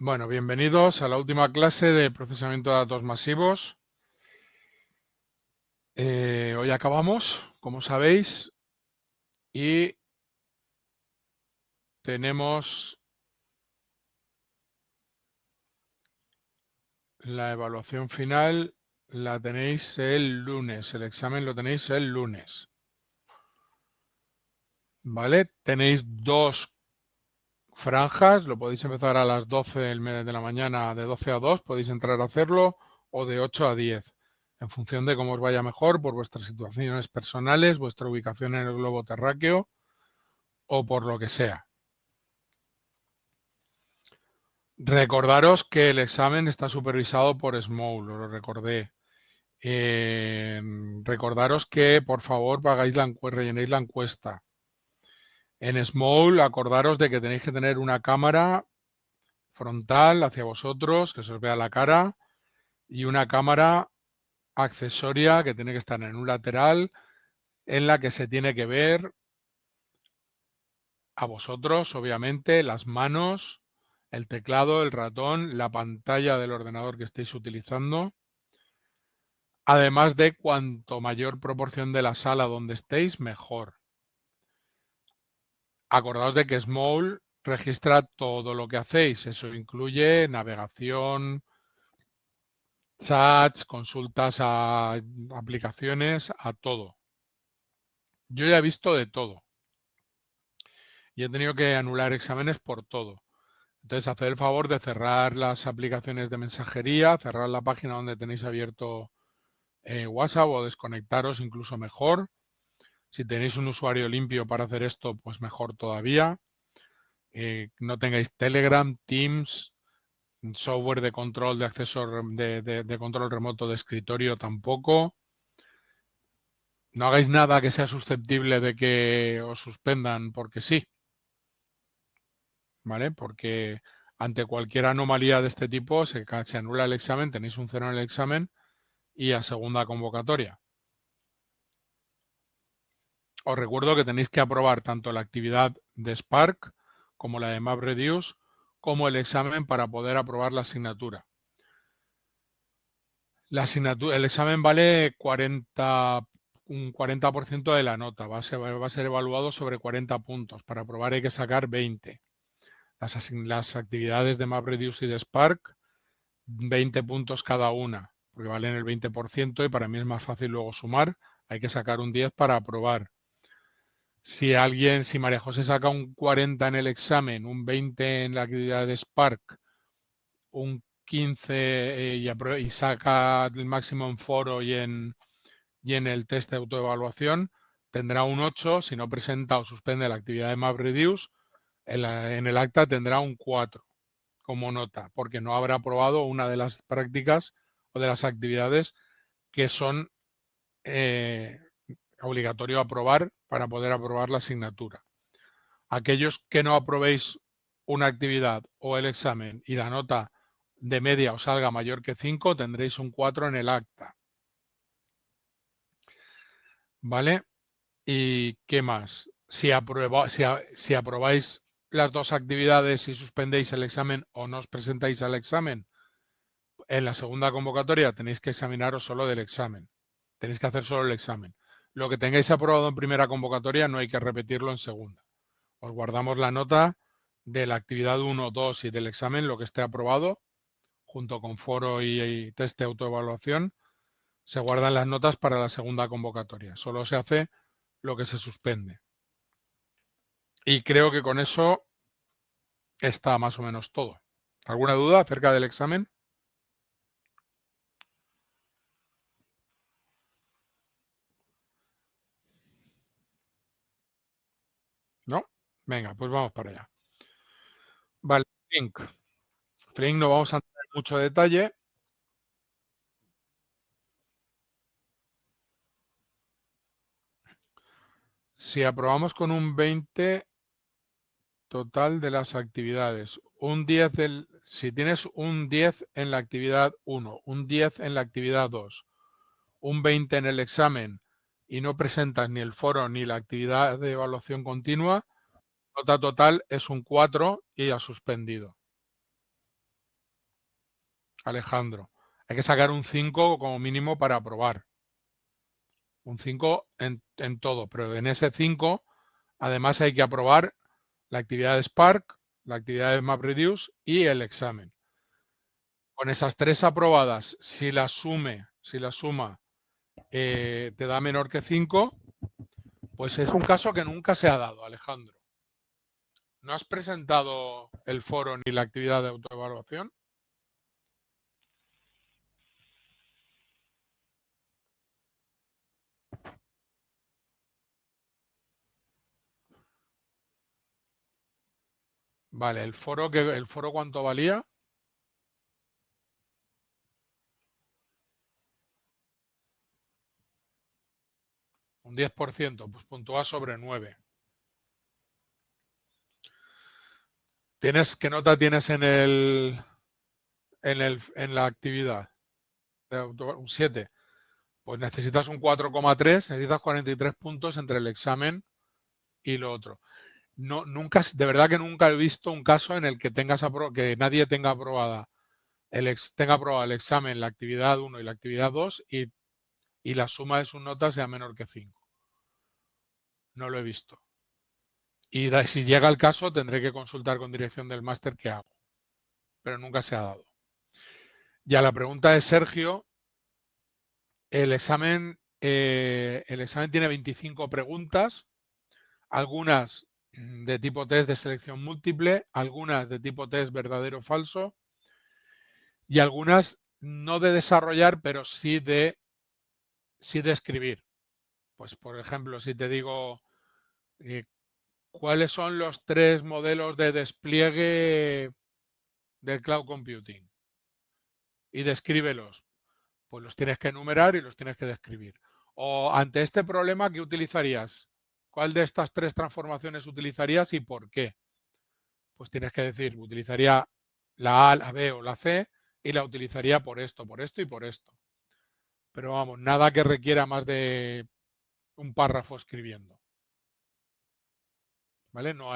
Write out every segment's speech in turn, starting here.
Bueno, bienvenidos a la última clase de procesamiento de datos masivos. Hoy acabamos, como sabéis, y tenemos la evaluación final, la tenéis el lunes, el examen lo tenéis el lunes. ¿Vale? Tenéis dos franjas, lo podéis empezar a las 12 de la mañana, de 12 a 2, podéis entrar a hacerlo, o de 8 a 10, en función de cómo os vaya mejor, por vuestras situaciones personales, vuestra ubicación en el globo terráqueo o por lo que sea. Recordaros que el examen está supervisado por SMOUL, os lo recordé. Recordaros que por favor rellenéis la encuesta. En SMOUL acordaros de que tenéis que tener una cámara frontal hacia vosotros, que se os vea la cara, y una cámara accesoria que tiene que estar en un lateral, en la que se tiene que ver a vosotros, obviamente, las manos, el teclado, el ratón, la pantalla del ordenador que estéis utilizando. Además de cuanto mayor proporción de la sala donde estéis, mejor. Acordaos de que SMOUL registra todo lo que hacéis. Eso incluye navegación, chats, consultas a aplicaciones, a todo. Yo ya he visto de todo. Y he tenido que anular exámenes por todo. Entonces, haced el favor de cerrar las aplicaciones de mensajería, cerrar la página donde tenéis abierto WhatsApp o desconectaros incluso mejor. Si tenéis un usuario limpio para hacer esto, pues mejor todavía. No tengáis Telegram, Teams, software de control de acceso de control remoto de escritorio tampoco. No hagáis nada que sea susceptible de que os suspendan porque sí, ¿vale? Porque ante cualquier anomalía de este tipo se anula el examen, tenéis un 0 en el examen y a segunda convocatoria. Os recuerdo que tenéis que aprobar tanto la actividad de Spark como la de MapReduce como el examen para poder aprobar la asignatura. El examen vale un 40% de la nota, va a ser evaluado sobre 40 puntos. Para aprobar hay que sacar 20. Las actividades de MapReduce y de Spark, 20 puntos cada una, porque valen el 20% y para mí es más fácil luego sumar. Hay que sacar un 10 para aprobar. Si María José saca un 40 en el examen, un 20 en la actividad de Spark, un 15 y saca el máximo en foro y en el test de autoevaluación, tendrá un 8. Si no presenta o suspende la actividad de MapReduce, en el acta tendrá un 4 como nota, porque no habrá aprobado una de las prácticas o de las actividades que son obligatorio aprobar para poder aprobar la asignatura. Aquellos que no aprobéis una actividad o el examen y la nota de media os salga mayor que 5, tendréis un 4 en el acta. ¿Vale? ¿Y qué más? Si aprobáis las dos actividades y suspendéis el examen o no os presentáis al examen, en la segunda convocatoria tenéis que examinaros solo del examen. Tenéis que hacer solo el examen. Lo que tengáis aprobado en primera convocatoria no hay que repetirlo en segunda. Os guardamos la nota de la actividad 1, 2 y del examen, lo que esté aprobado, junto con foro y test de autoevaluación. Se guardan las notas para la segunda convocatoria. Solo se hace lo que se suspende. Y creo que con eso está más o menos todo. ¿Alguna duda acerca del examen? ¿No? Venga, pues vamos para allá. Vale, Flink. Flink no vamos a entrar en mucho detalle. Si aprobamos con un 20 total de las actividades, si tienes un 10 en la actividad 1, un 10 en la actividad 2, un 20 en el examen y no presentas ni el foro ni la actividad de evaluación continua, nota total es un 4 y has suspendido. Alejandro. Hay que sacar un 5 como mínimo para aprobar. Un 5 en todo, pero en ese 5 además hay que aprobar la actividad de Spark, la actividad de MapReduce y el examen. Con esas tres aprobadas, si la suma te da menor que 5, pues es un caso que nunca se ha dado, Alejandro. ¿No has presentado el foro ni la actividad de autoevaluación? Vale, ¿el foro cuánto valía? Un 10%, pues puntúa sobre 9. ¿Qué nota tienes en la actividad? Un 7. Pues necesitas un 4,3, necesitas 43 puntos entre el examen y lo otro. No, nunca, de verdad que nunca he visto un caso en el que que nadie tenga tenga aprobado el examen, la actividad 1 y la actividad 2 y la suma de sus notas sea menor que 5. No lo he visto. Y si llega el caso, tendré que consultar con dirección del máster qué hago. Pero nunca se ha dado. Ya la pregunta de Sergio, el examen tiene 25 preguntas, algunas de tipo test de selección múltiple, algunas de tipo test verdadero o falso y algunas no de desarrollar, pero sí de escribir. Pues, por ejemplo, si te digo cuáles son los 3 modelos de despliegue del cloud computing y descríbelos, pues los tienes que enumerar y los tienes que describir. O ante este problema, ¿qué utilizarías? ¿Cuál de estas 3 transformaciones utilizarías y por qué? Pues tienes que decir, utilizaría la A, la B o la C y la utilizaría por esto y por esto. Pero vamos, nada que requiera más de un párrafo escribiendo. ¿Vale? No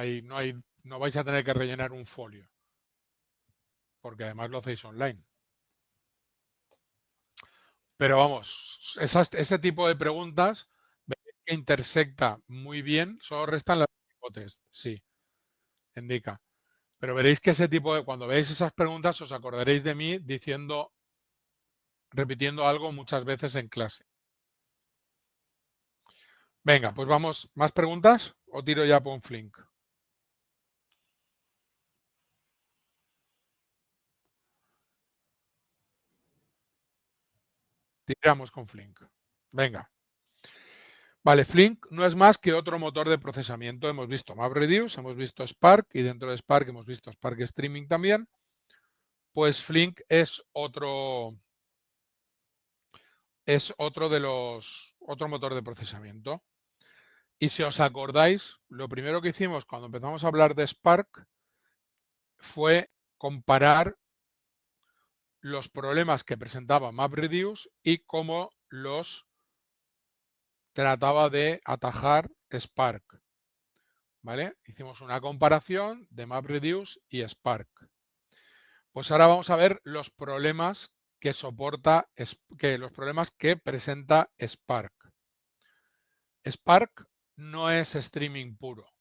vais a tener que rellenar un folio. Porque además lo hacéis online. Pero vamos, ese tipo de preguntas veréis que intersecta muy bien, solo restan las hipótesis, sí, indica. Pero veréis que cuando veáis esas preguntas os acordaréis de mí repitiendo algo muchas veces en clase. Venga, pues vamos, ¿más preguntas? ¿O tiro ya por un Flink? Tiramos con Flink. Venga. Vale, Flink no es más que otro motor de procesamiento. Hemos visto MapReduce, hemos visto Spark y dentro de Spark hemos visto Spark Streaming también. Pues Flink es otro otro motor de procesamiento. Y si os acordáis, lo primero que hicimos cuando empezamos a hablar de Spark fue comparar los problemas que presentaba MapReduce y cómo los trataba de atajar Spark. ¿Vale? Hicimos una comparación de MapReduce y Spark. Pues ahora vamos a ver los problemas los problemas que presenta Spark. Spark no es streaming puro.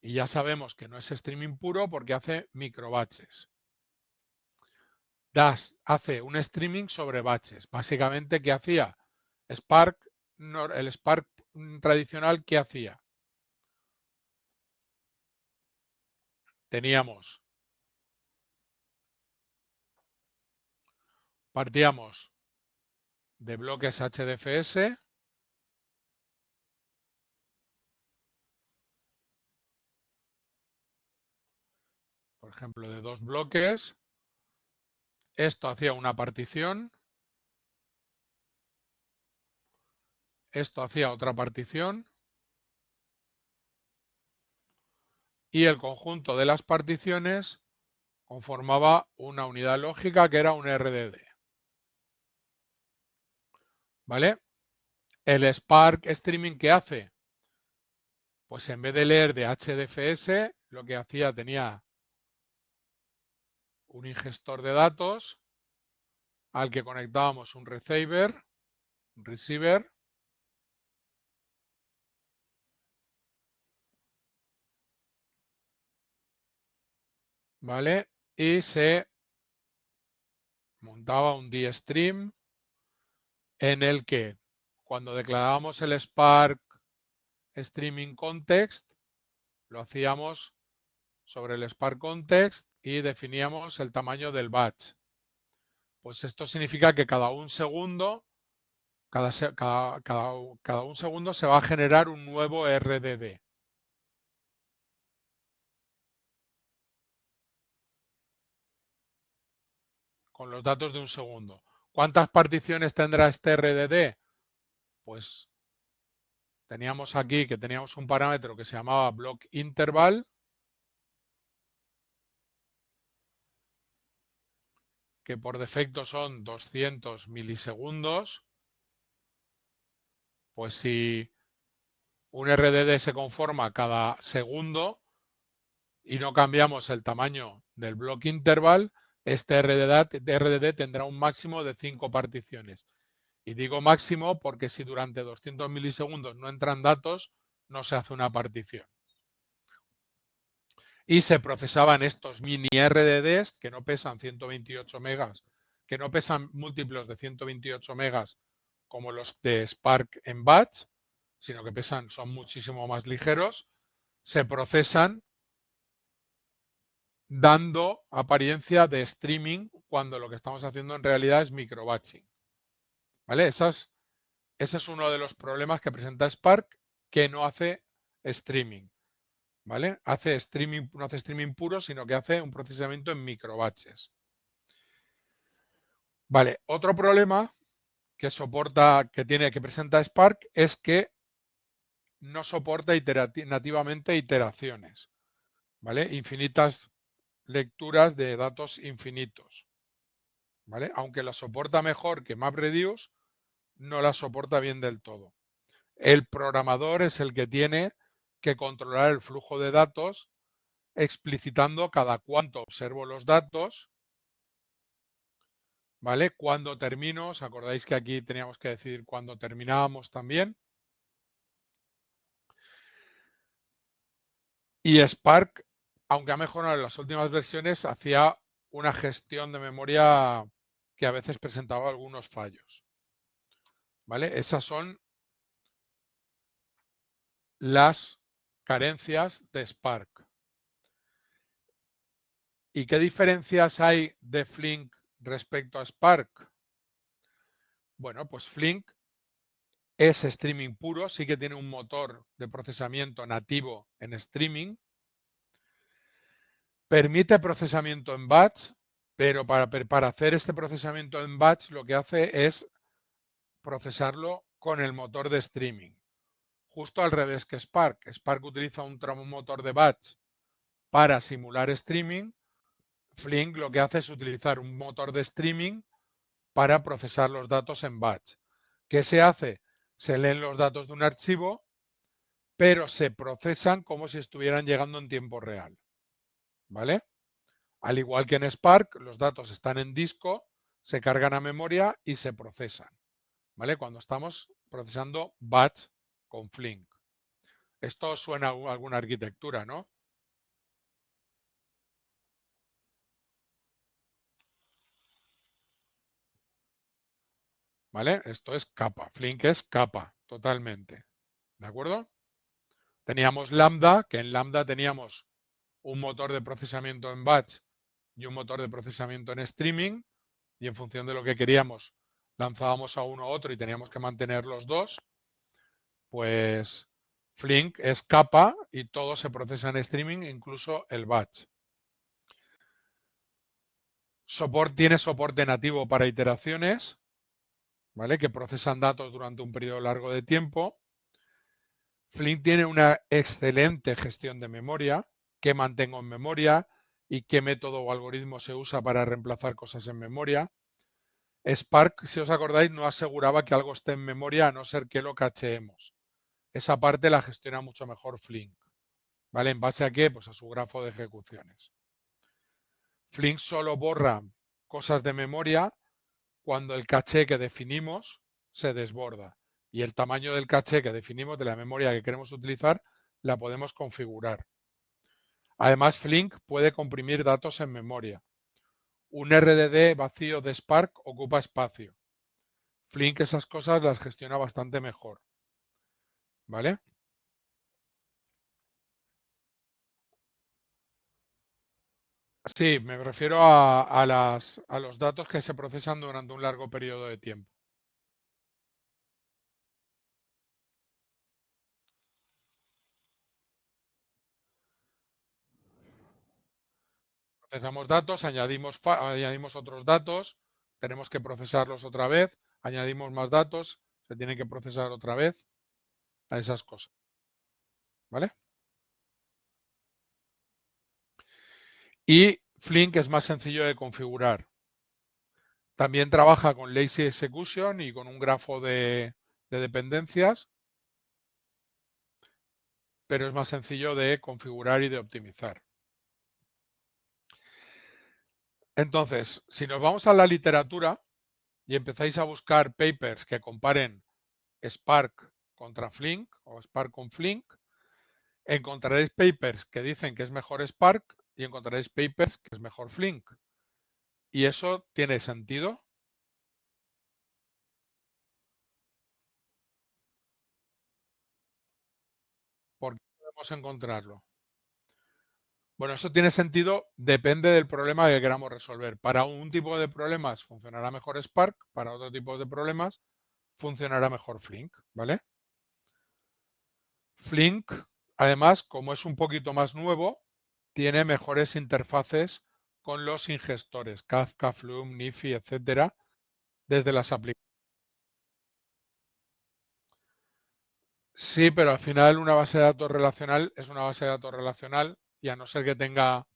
Y ya sabemos que no es streaming puro porque hace microbatches. Hace un streaming sobre batches. Básicamente, ¿qué hacía? Spark, el Spark tradicional, ¿qué hacía? Partíamos de bloques HDFS, por ejemplo, de 2 bloques. Esto hacía una partición. Esto hacía otra partición. Y el conjunto de las particiones conformaba una unidad lógica que era un RDD. ¿Vale? El Spark Streaming, ¿qué hace? Pues en vez de leer de HDFS, lo que hacía tenía un ingestor de datos al que conectábamos un receiver, ¿vale? Y se montaba un dstream en el que cuando declarábamos el Spark Streaming Context, lo hacíamos sobre el Spark Context y definíamos el tamaño del batch. Pues esto significa que cada un segundo se va a generar un nuevo RDD. Con los datos de un segundo. ¿Cuántas particiones tendrá este RDD? Pues teníamos aquí que teníamos un parámetro que se llamaba block interval, que por defecto son 200 milisegundos. Pues si un RDD se conforma cada segundo y no cambiamos el tamaño del block interval, este RDD tendrá un máximo de 5 particiones. Y digo máximo porque si durante 200 milisegundos no entran datos, no se hace una partición. Y se procesaban estos mini RDDs que no pesan 128 megas, que no pesan múltiplos de 128 megas como los de Spark en batch, sino que son muchísimo más ligeros, se procesan dando apariencia de streaming cuando lo que estamos haciendo en realidad es microbatching. ¿Vale? Ese es uno de los problemas que presenta Spark, que no hace streaming. ¿Vale? No hace streaming puro, sino que hace un procesamiento en microbatches. Vale, otro problema que presenta Spark es que no soporta nativamente iteraciones. ¿Vale? Infinitas lecturas de datos infinitos. ¿Vale? Aunque la soporta mejor que MapReduce, no la soporta bien del todo. El programador es el que tiene que controlar el flujo de datos, explicitando cada cuánto observo los datos, ¿vale? Cuando termino, ¿os acordáis que aquí teníamos que decir cuando terminábamos también? Y Spark, aunque ha mejorado en las últimas versiones, hacía una gestión de memoria que a veces presentaba algunos fallos. ¿Vale? Esas son las carencias de Spark. ¿Y qué diferencias hay de Flink respecto a Spark? Bueno, pues Flink es streaming puro, sí que tiene un motor de procesamiento nativo en streaming. Permite procesamiento en batch, pero para hacer este procesamiento en batch lo que hace es procesarlo con el motor de streaming. Justo al revés que Spark. Spark utiliza un motor de batch para simular streaming. Flink lo que hace es utilizar un motor de streaming para procesar los datos en batch. ¿Qué se hace? Se leen los datos de un archivo, pero se procesan como si estuvieran llegando en tiempo real. ¿Vale? Al igual que en Spark, los datos están en disco, se cargan a memoria y se procesan. ¿Vale? Cuando estamos procesando batch con Flink. Esto suena a alguna arquitectura, ¿no? ¿Vale? Esto es capa. Flink es capa, totalmente. ¿De acuerdo? Teníamos Lambda, que en Lambda teníamos un motor de procesamiento en batch y un motor de procesamiento en streaming, y en función de lo que queríamos lanzábamos a uno u otro y teníamos que mantener los dos. Pues Flink es capa y todo se procesa en streaming, incluso el batch. Tiene soporte nativo para iteraciones, ¿vale? Que procesan datos durante un periodo largo de tiempo. Flink tiene una excelente gestión de memoria, qué mantengo en memoria y qué método o algoritmo se usa para reemplazar cosas en memoria. Spark, si os acordáis, no aseguraba que algo esté en memoria a no ser que lo cacheemos. Esa parte la gestiona mucho mejor Flink. ¿Vale? ¿En base a qué? Pues a su grafo de ejecuciones. Flink solo borra cosas de memoria cuando el caché que definimos se desborda. Y el tamaño del caché que definimos de la memoria que queremos utilizar la podemos configurar. Además, Flink puede comprimir datos en memoria. Un RDD vacío de Spark ocupa espacio. Flink esas cosas las gestiona bastante mejor. ¿Vale? Sí, me refiero a los datos que se procesan durante un largo periodo de tiempo. Procesamos datos, añadimos otros datos, tenemos que procesarlos otra vez, añadimos más datos, se tienen que procesar otra vez, a esas cosas. ¿Vale? Y Flink es más sencillo de configurar. También trabaja con Lazy Execution y con un grafo de dependencias, pero es más sencillo de configurar y de optimizar. Entonces, si nos vamos a la literatura y empezáis a buscar papers que comparen Spark contra Flink o Spark con Flink, encontraréis papers que dicen que es mejor Spark y encontraréis papers que es mejor Flink. ¿Y eso tiene sentido? ¿Por qué podemos encontrarlo? Bueno, eso tiene sentido, depende del problema que queramos resolver. Para un tipo de problemas funcionará mejor Spark, para otro tipo de problemas funcionará mejor Flink, ¿vale? Flink, además, como es un poquito más nuevo, tiene mejores interfaces con los ingestores, Kafka, Flume, Nifi, etcétera, desde las aplicaciones. Sí, pero al final una base de datos relacional es una base de datos relacional y a no ser que tenga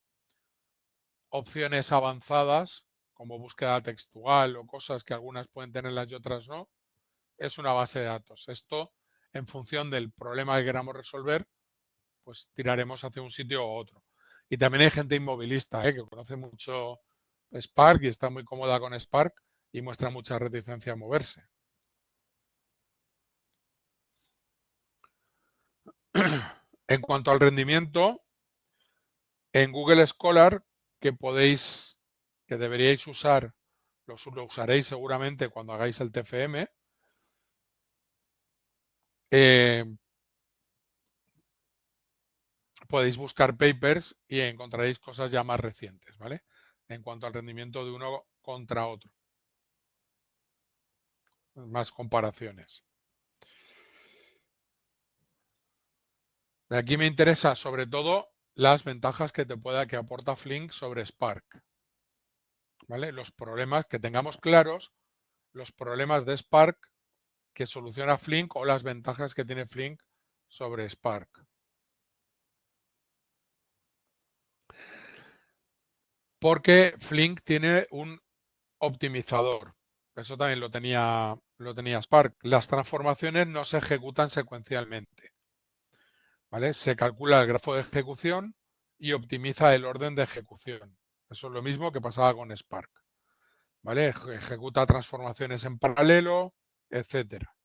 opciones avanzadas como búsqueda textual o cosas que algunas pueden tenerlas y otras no, es una base de datos. Esto, en función del problema que queramos resolver, pues tiraremos hacia un sitio u otro. Y también hay gente inmovilista, que conoce mucho Spark y está muy cómoda con Spark y muestra mucha reticencia a moverse. En cuanto al rendimiento, en Google Scholar, que deberíais usar, lo usaréis seguramente cuando hagáis el TFM, eh, podéis buscar papers y encontraréis cosas ya más recientes, ¿vale? En cuanto al rendimiento de uno contra otro. Más comparaciones. De aquí me interesa sobre todo las ventajas que aporta Flink sobre Spark. ¿Vale? Los problemas que tengamos claros, los problemas de Spark que soluciona Flink o las ventajas que tiene Flink sobre Spark. Porque Flink tiene un optimizador. Eso también lo tenía Spark. Las transformaciones no se ejecutan secuencialmente. ¿Vale? Se calcula el grafo de ejecución y optimiza el orden de ejecución. Eso es lo mismo que pasaba con Spark. ¿Vale? Ejecuta transformaciones en paralelo, etcétera.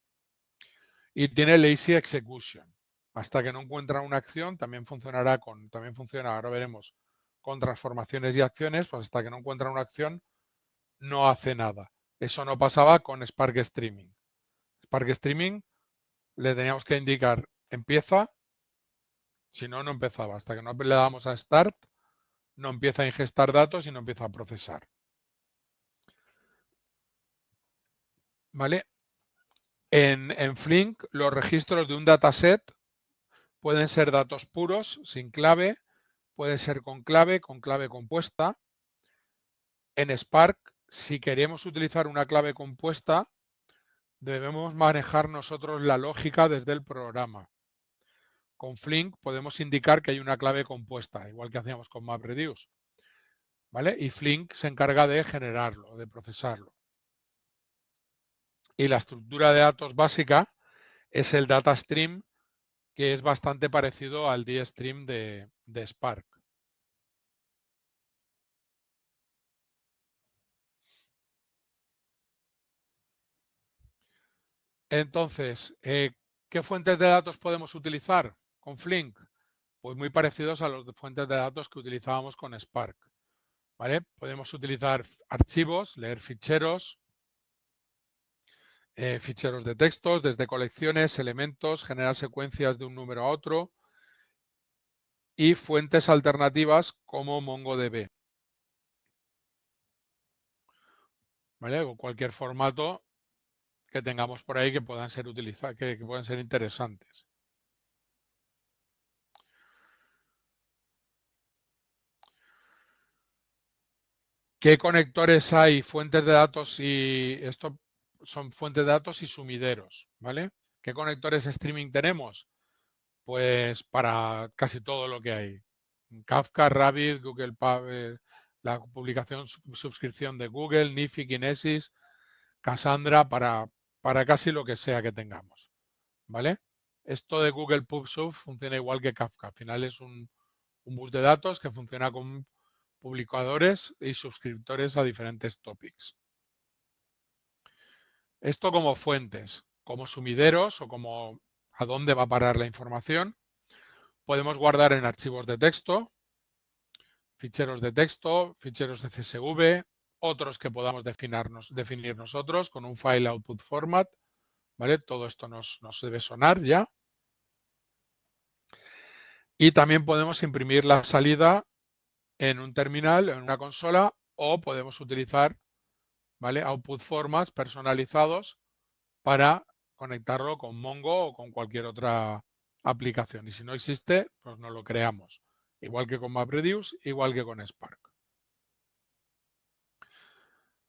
Y tiene lazy execution. Hasta que no encuentra una acción, también funciona, ahora veremos, con transformaciones y acciones, pues hasta que no encuentra una acción, no hace nada. Eso no pasaba con Spark Streaming. Spark Streaming le teníamos que indicar empieza, si no, no empezaba. Hasta que no le damos a Start, no empieza a ingestar datos y no empieza a procesar. ¿Vale? En Flink, los registros de un dataset pueden ser datos puros, sin clave, puede ser con clave compuesta. En Spark, si queremos utilizar una clave compuesta, debemos manejar nosotros la lógica desde el programa. Con Flink podemos indicar que hay una clave compuesta, igual que hacíamos con MapReduce. ¿Vale? Y Flink se encarga de generarlo, de procesarlo. Y la estructura de datos básica es el data stream, que es bastante parecido al dstream de Spark. Entonces, ¿qué fuentes de datos podemos utilizar con Flink? Pues muy parecidos a las fuentes de datos que utilizábamos con Spark. ¿Vale? Podemos utilizar archivos, leer ficheros, ficheros de textos, desde colecciones, elementos, generar secuencias de un número a otro y fuentes alternativas como MongoDB. ¿Vale? O cualquier formato que tengamos por ahí que puedan ser que puedan ser interesantes. ¿Qué conectores hay? Fuentes de datos y esto son fuentes de datos y sumideros, ¿vale? ¿Qué conectores streaming tenemos? Pues para casi todo lo que hay. Kafka, Rabbit, Google la publicación, suscripción de Google, Nifi, Kinesis, Cassandra, para casi lo que sea que tengamos, ¿vale? Esto de Google PubSub funciona igual que Kafka. Al final es un bus de datos que funciona con publicadores y suscriptores a diferentes topics. Esto como fuentes, como sumideros o como a dónde va a parar la información. Podemos guardar en archivos de texto, ficheros de texto, ficheros de CSV, otros que podamos definir nosotros con un file output format. ¿Vale? Todo esto nos debe sonar ya. Y también podemos imprimir la salida en un terminal, en una consola, o podemos utilizar, ¿vale?, output formats personalizados para conectarlo con Mongo o con cualquier otra aplicación. Y si no existe, pues no lo creamos. Igual que con MapReduce, igual que con Spark.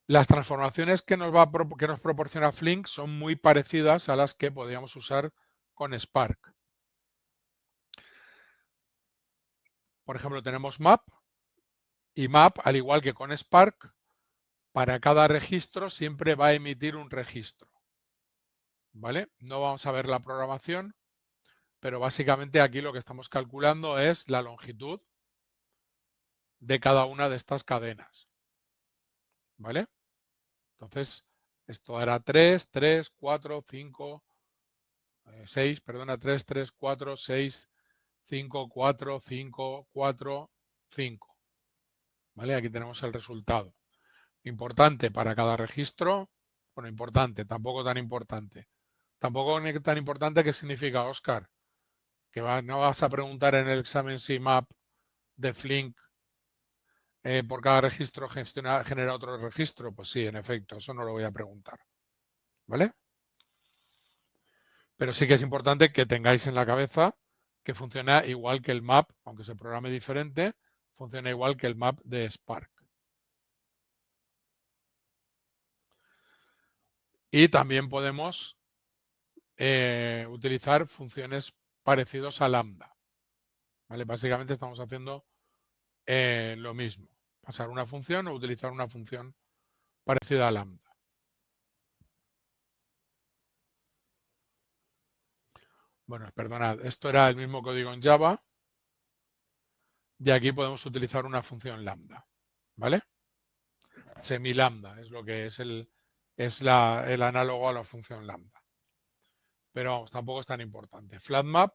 Las transformaciones que nos proporciona Flink son muy parecidas a las que podríamos usar con Spark. Por ejemplo, tenemos Map y Map, al igual que con Spark, para cada registro siempre va a emitir un registro. ¿Vale? No vamos a ver la programación, pero básicamente aquí lo que estamos calculando es la longitud de cada una de estas cadenas. ¿Vale? Entonces, esto era 3, 3, 4, 5, 6, perdona, 3, 3, 4, 6, 5, 4, 5, 4, 5. ¿Vale? Aquí tenemos el resultado. Importante para cada registro. Bueno, importante, tampoco tan importante. Tampoco tan importante qué significa, Oscar. Que no vas a preguntar en el examen si map de Flink por cada registro genera otro registro. Pues sí, en efecto, eso no lo voy a preguntar. ¿Vale? Pero sí que es importante que tengáis en la cabeza que funciona igual que el map, aunque se programe diferente, funciona igual que el map de Spark. Y también podemos utilizar funciones parecidas a lambda. ¿Vale? Básicamente estamos haciendo lo mismo. Pasar una función o utilizar una función parecida a lambda. Bueno, perdonad, esto era el mismo código en Java. Y aquí podemos utilizar una función lambda. ¿Vale? Semilambda es lo que es el análogo a la función lambda. Pero vamos, tampoco es tan importante. Flatmap,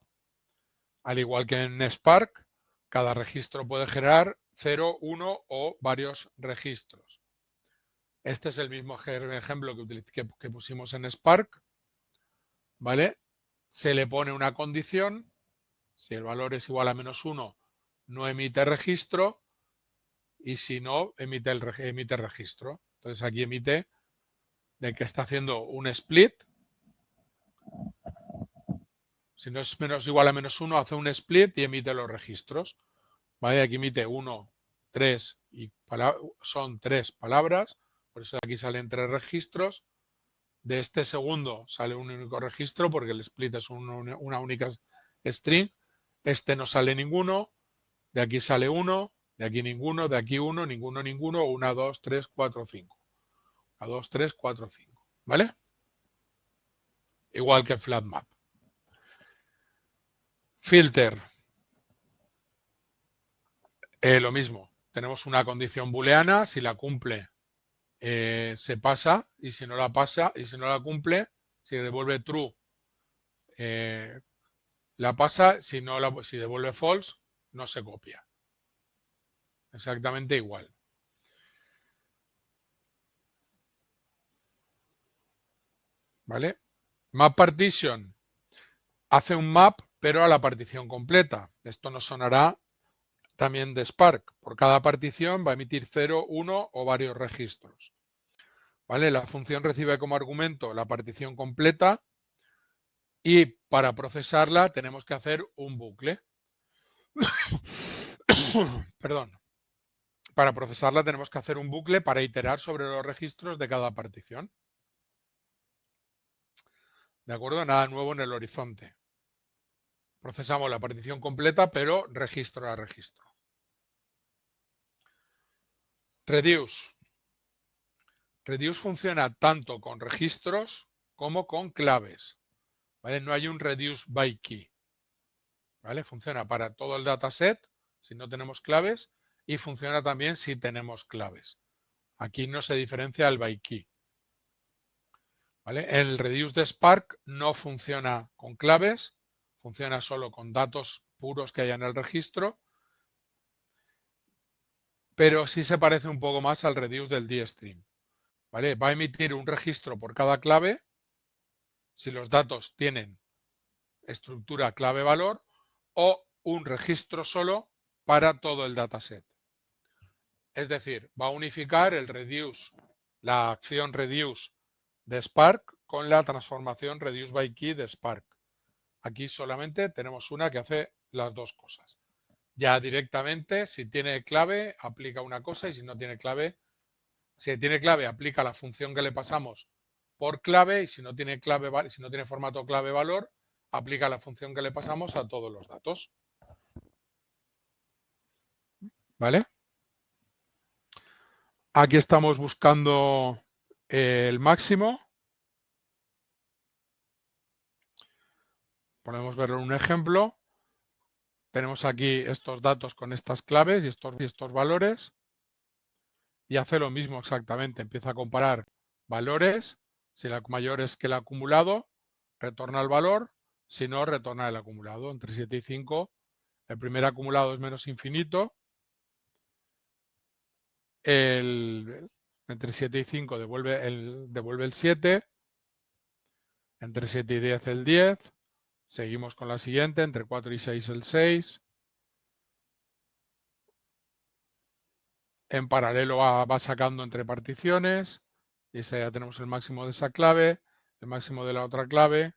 al igual que en Spark, cada registro puede generar 0, 1 o varios registros. Este es el mismo ejemplo que pusimos en Spark. ¿Vale? Se le pone una condición. Si el valor es igual a -1, no emite registro. Y si no, emite registro. Entonces aquí emite de que está haciendo un split. Si no es igual a -1, hace un split y emite los registros. ¿Vale? Aquí emite 1, 3 y son 3 palabras. Por eso de aquí salen 3 registros. De este segundo sale un único registro porque el split es una única string. Este no sale ninguno. De aquí sale 1. De aquí ninguno. De aquí 1. Ninguno, ninguno. 1, 2, 3, 4, 5. 1, 2, 3, 4, 5. ¿Vale? Igual que Flatmap. Filter. Lo mismo. Tenemos una condición booleana. Si la cumple, se pasa. Y si no la cumple, Si devuelve true, la pasa. Si devuelve false, no se copia. Exactamente igual. ¿Vale? Map partition hace un map, pero a la partición completa. Esto nos sonará también de Spark. Por cada partición va a emitir 0, 1 o varios registros. ¿Vale? La función recibe como argumento la partición completa y para procesarla tenemos que hacer un bucle. Perdón. Para procesarla tenemos que hacer un bucle para iterar sobre los registros de cada partición. ¿De acuerdo? Nada nuevo en el horizonte. Procesamos la partición completa, pero registro a registro. Reduce. Reduce funciona tanto con registros como con claves. ¿Vale? No hay un reduce by key. ¿Vale? Funciona para todo el dataset si no tenemos claves y funciona también si tenemos claves. Aquí no se diferencia el by key. ¿Vale? El reduce de Spark no funciona con claves, funciona solo con datos puros que haya en el registro, pero sí se parece un poco más al reduce del dstream. ¿Vale? Va a emitir un registro por cada clave si los datos tienen estructura clave-valor o un registro solo para todo el dataset. Es decir, va a unificar el reduce, la acción reduce de Spark con la transformación reduce by key de Spark. Aquí solamente tenemos una que hace las dos cosas. Ya directamente, si tiene clave, aplica una cosa y si no tiene clave, si tiene clave, aplica la función que le pasamos por clave y si no tiene clave, si no tiene formato clave valor, aplica la función que le pasamos a todos los datos. ¿Vale? Aquí estamos buscando el máximo. Podemos ver un ejemplo. Tenemos aquí estos datos con estas claves y estos valores. Y hace lo mismo exactamente. Empieza a comparar valores. Si la mayor es que el acumulado, retorna el valor. Si no, retorna el acumulado. Entre 7 y 5, el primer acumulado es menos infinito. Entre 7 y 5 devuelve el 7. Entre 7 y 10 el 10. Seguimos con la siguiente. Entre 4 y 6 el 6. En paralelo va sacando entre particiones. Y ya tenemos el máximo de esa clave, el máximo de la otra clave.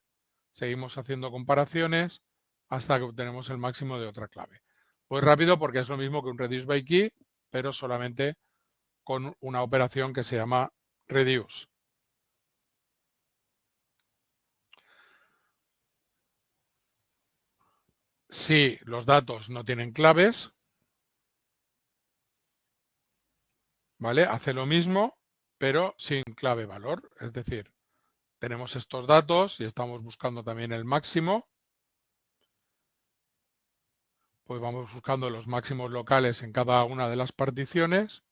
Seguimos haciendo comparaciones hasta que obtenemos el máximo de otra clave. Pues rápido porque es lo mismo que un reduce by key, pero solamente con una operación que se llama reduce. Si los datos no tienen claves, ¿vale? Hace lo mismo, pero sin clave valor. Es decir, tenemos estos datos y estamos buscando también el máximo. Pues vamos buscando los máximos locales en cada una de las particiones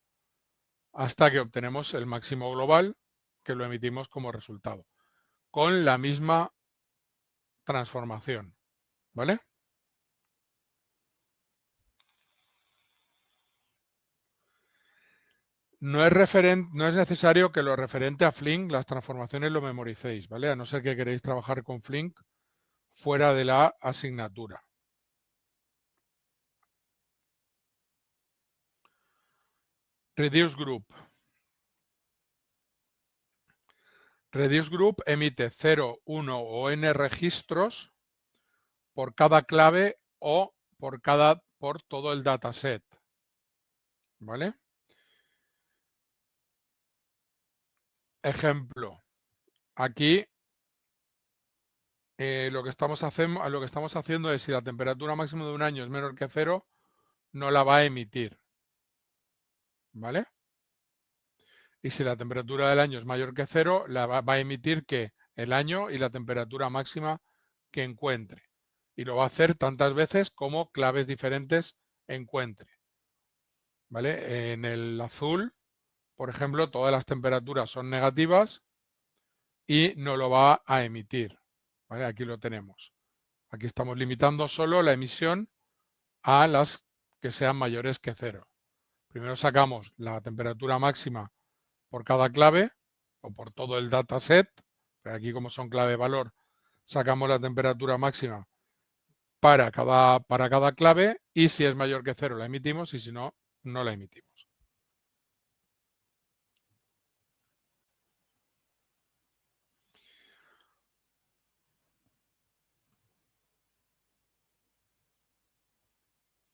hasta que obtenemos el máximo global que lo emitimos como resultado, con la misma transformación, ¿vale? No es necesario que lo referente a Flink, las transformaciones lo memoricéis, ¿vale? A no ser que queréis trabajar con Flink fuera de la asignatura. Reduce Group. Reduce Group emite 0, 1 o n registros por cada clave o por todo el dataset. ¿Vale? Ejemplo. Aquí lo que estamos haciendo es si la temperatura máxima de un año es menor que 0, no la va a emitir. ¿Vale? Y si la temperatura del año es mayor que 0, va a emitir que el año y la temperatura máxima que encuentre. Y lo va a hacer tantas veces como claves diferentes encuentre. ¿Vale? En el azul, por ejemplo, todas las temperaturas son negativas y no lo va a emitir. ¿Vale? Aquí lo tenemos. Aquí estamos limitando solo la emisión a las que sean mayores que 0. Primero sacamos la temperatura máxima por cada clave o por todo el dataset, pero aquí como son clave-valor, sacamos la temperatura máxima para cada clave y si es mayor que 0 la emitimos y si no, no la emitimos.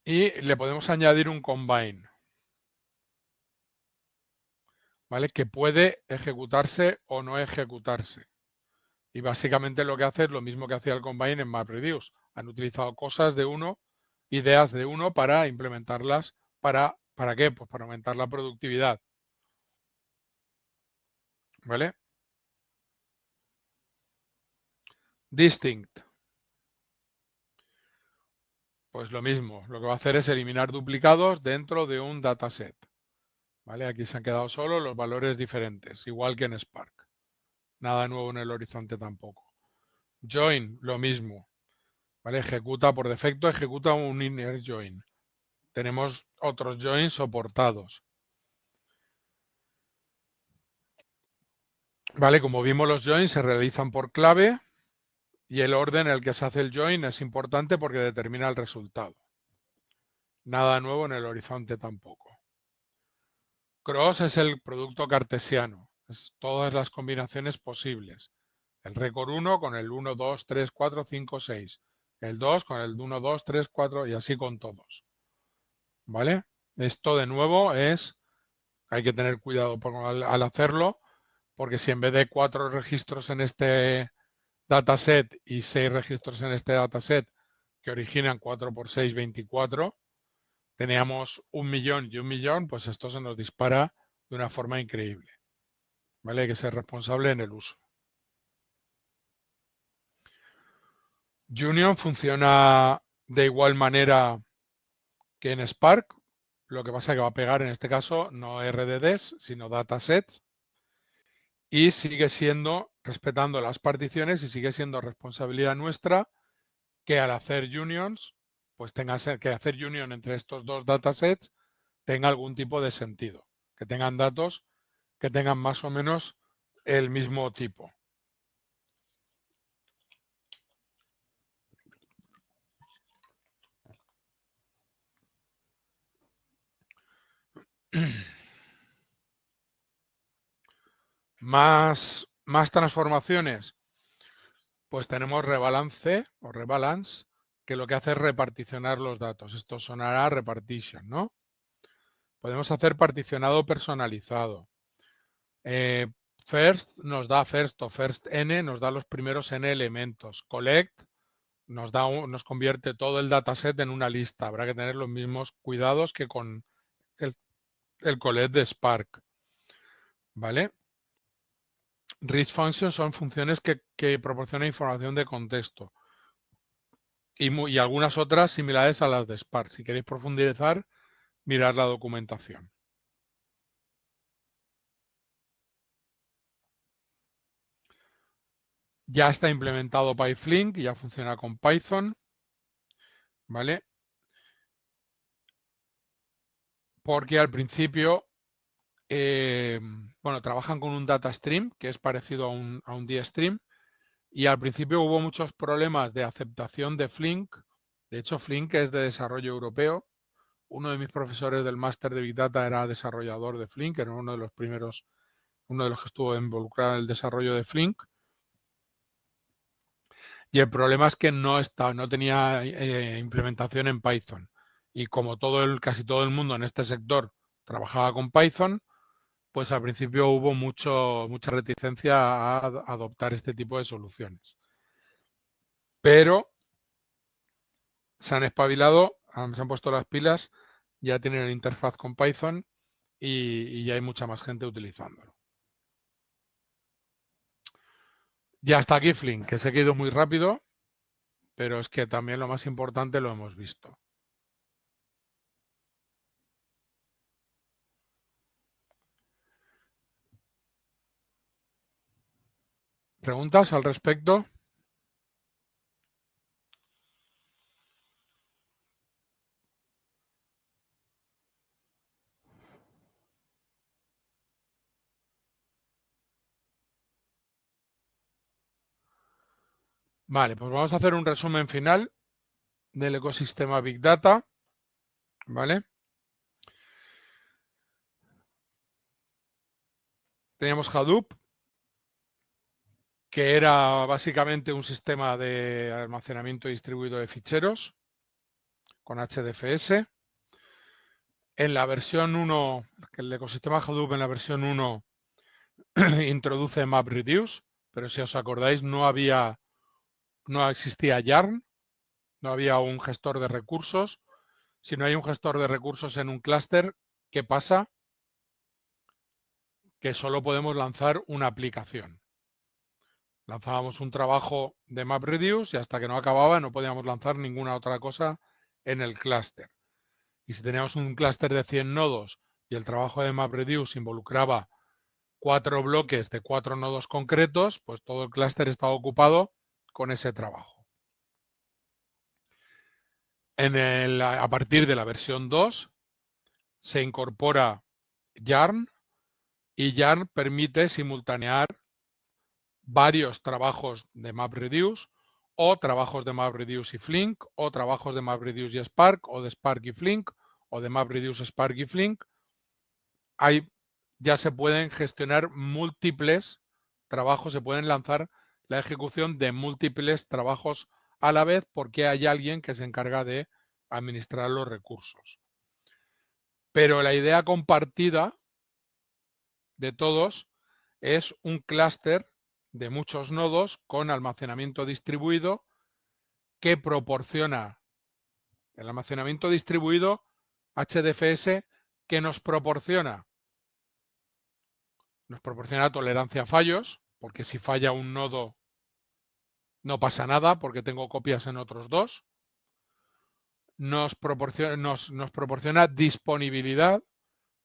Y le podemos añadir un combine, ¿vale? Que puede ejecutarse o no ejecutarse. Y básicamente lo que hace es lo mismo que hacía el combine en MapReduce. Han utilizado cosas de uno, ideas de uno para implementarlas. ¿Para qué? Pues para aumentar la productividad. ¿Vale? Distinct. Pues lo mismo. Lo que va a hacer es eliminar duplicados dentro de un dataset. ¿Vale? Aquí se han quedado solo los valores diferentes, igual que en Spark. Nada nuevo en el horizonte tampoco. Join, lo mismo. ¿Vale? Ejecuta por defecto, ejecuta un inner join. Tenemos otros joins soportados. ¿Vale? Como vimos, los joins se realizan por clave y el orden en el que se hace el join es importante porque determina el resultado. Nada nuevo en el horizonte tampoco. Cross es el producto cartesiano. Es todas las combinaciones posibles. El récord 1 con el 1, 2, 3, 4, 5, 6. El 2 con el 1, 2, 3, 4 y así con todos. ¿Vale? Esto de nuevo hay que tener cuidado al hacerlo, porque si en vez de 4 registros en este dataset y 6 registros en este dataset que originan 4 por 6, 24, teníamos 1.000.000 y 1.000.000, pues esto se nos dispara de una forma increíble. ¿Vale? Hay que ser responsable en el uso. Union funciona de igual manera que en Spark. Lo que pasa es que va a pegar en este caso no RDDs, sino datasets. Y sigue siendo, respetando las particiones, y sigue siendo responsabilidad nuestra que al hacer unions, pues tenga que hacer union entre estos dos datasets tenga algún tipo de sentido, que tengan datos que tengan más o menos el mismo tipo. Más transformaciones, pues tenemos rebalance o rebalance, que lo que hace es reparticionar los datos. Esto sonará repartition, ¿no? Podemos hacer particionado personalizado. First nos da first o first n, nos da los primeros n elementos. Collect nos convierte todo el dataset en una lista. Habrá que tener los mismos cuidados que con el collect de Spark. ¿Vale? Rich functions son funciones que proporcionan información de contexto. Y algunas otras similares a las de Spark. Si queréis profundizar, mirad la documentación. Ya está implementado PyFlink, ya funciona con Python, ¿vale? Porque al principio, bueno, trabajan con un data stream que es parecido a un DStream y al principio hubo muchos problemas de aceptación de Flink. De hecho, Flink es de desarrollo europeo. Uno de mis profesores del máster de Big Data era desarrollador de Flink, era uno de los primeros, uno de los que estuvo involucrado en el desarrollo de Flink. Y el problema es que no tenía implementación en Python. Y como casi todo el mundo en este sector trabajaba con Python, pues al principio hubo mucha reticencia a adoptar este tipo de soluciones. Pero se han espabilado, se han puesto las pilas, ya tienen interfaz con Python y ya hay mucha más gente utilizándolo. Ya está aquí Flink, que se ha ido muy rápido, pero es que también lo más importante lo hemos visto. ¿Preguntas al respecto? Vale, pues vamos a hacer un resumen final del ecosistema Big Data, ¿vale? Teníamos Hadoop, que era básicamente un sistema de almacenamiento distribuido de ficheros con HDFS. En la versión 1, el ecosistema Hadoop en la versión 1 introduce MapReduce, pero si os acordáis no existía Yarn, no había un gestor de recursos. Si no hay un gestor de recursos en un clúster, ¿qué pasa? Que solo podemos lanzar una aplicación. Lanzábamos un trabajo de MapReduce y hasta que no acababa no podíamos lanzar ninguna otra cosa en el clúster. Y si teníamos un clúster de 100 nodos y el trabajo de MapReduce involucraba 4 bloques de 4 nodos concretos, pues todo el clúster estaba ocupado con ese trabajo. A partir de la versión 2 se incorpora Yarn y Yarn permite simultanear varios trabajos de MapReduce o trabajos de MapReduce y Flink o trabajos de MapReduce y Spark o de Spark y Flink o de MapReduce, Spark y Flink. Ya se pueden gestionar múltiples trabajos, se pueden lanzar la ejecución de múltiples trabajos a la vez porque hay alguien que se encarga de administrar los recursos. Pero la idea compartida de todos es un clúster de muchos nodos con almacenamiento distribuido que proporciona el almacenamiento distribuido HDFS que nos proporciona tolerancia a fallos, porque si falla un nodo no pasa nada porque tengo copias en otros dos. Nos proporciona disponibilidad.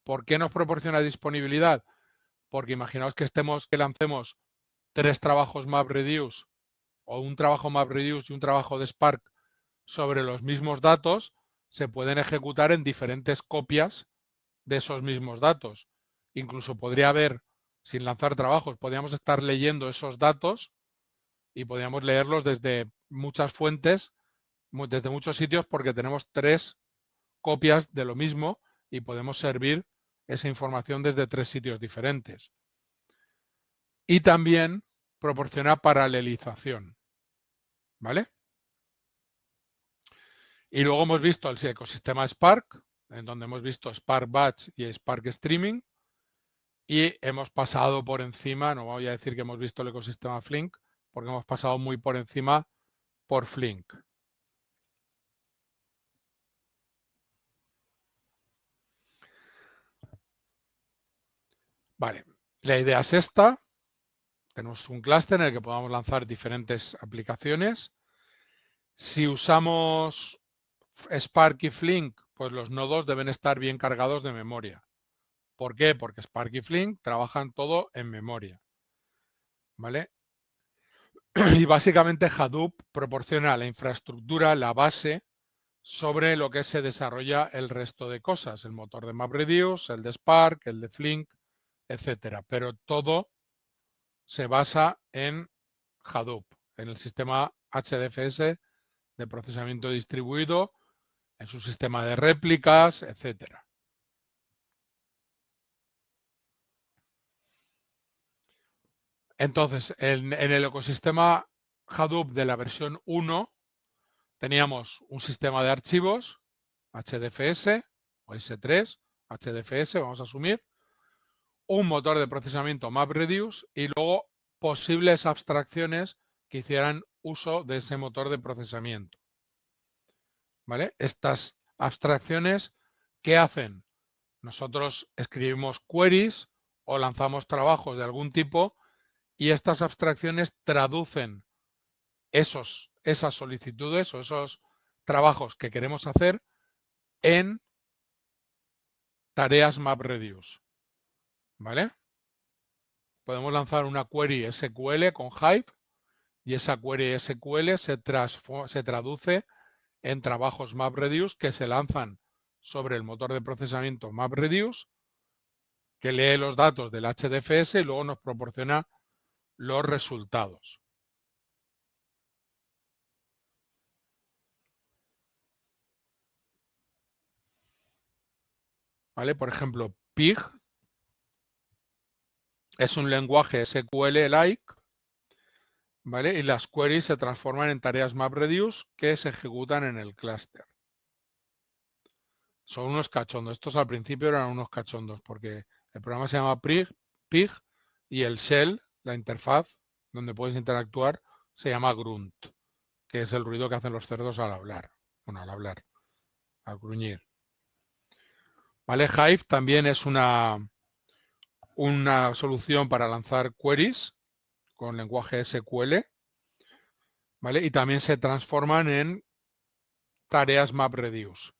¿Por qué nos proporciona disponibilidad? Porque imaginaos que lancemos 3 trabajos MapReduce o un trabajo MapReduce y un trabajo de Spark sobre los mismos datos, se pueden ejecutar en diferentes copias de esos mismos datos. Incluso podría haber, sin lanzar trabajos, podríamos estar leyendo esos datos y podríamos leerlos desde muchas fuentes, desde muchos sitios, porque tenemos 3 copias de lo mismo y podemos servir esa información desde 3 sitios diferentes. Y también proporciona paralelización. ¿Vale? Y luego hemos visto el ecosistema Spark, en donde hemos visto Spark Batch y Spark Streaming. Y hemos pasado por encima, no voy a decir que hemos visto el ecosistema Flink, porque hemos pasado muy por encima por Flink. Vale, la idea es esta. Tenemos un clúster en el que podamos lanzar diferentes aplicaciones. Si usamos Spark y Flink, pues los nodos deben estar bien cargados de memoria. ¿Por qué? Porque Spark y Flink trabajan todo en memoria. ¿Vale? Y básicamente Hadoop proporciona la infraestructura, la base, sobre lo que se desarrolla el resto de cosas, el motor de MapReduce, el de Spark, el de Flink, etcétera. Pero todo se basa en Hadoop, en el sistema HDFS de procesamiento distribuido, en su sistema de réplicas, etcétera. Entonces, en el ecosistema Hadoop de la versión 1 teníamos un sistema de archivos HDFS o S3, HDFS, vamos a asumir, un motor de procesamiento MapReduce y luego posibles abstracciones que hicieran uso de ese motor de procesamiento. ¿Vale? Estas abstracciones, ¿qué hacen? Nosotros escribimos queries o lanzamos trabajos de algún tipo y estas abstracciones traducen esas solicitudes o esos trabajos que queremos hacer en tareas MapReduce. ¿Vale? podemos lanzar una query SQL con Hive y esa query SQL se traduce en trabajos MapReduce que se lanzan sobre el motor de procesamiento MapReduce, que lee los datos del HDFS y luego nos proporciona los resultados. ¿Vale? Por ejemplo, Pig es un lenguaje SQL-like, ¿vale? Y las queries se transforman en tareas MapReduce que se ejecutan en el clúster. Son unos cachondos. Estos al principio eran unos cachondos porque el programa se llama Pig y el shell, la interfaz donde puedes interactuar, se llama Grunt, que es el ruido que hacen los cerdos al hablar. Bueno, al hablar, al gruñir. ¿Vale? Hive también es una solución para lanzar queries con lenguaje SQL, ¿vale? Y también se transforman en tareas MapReduce.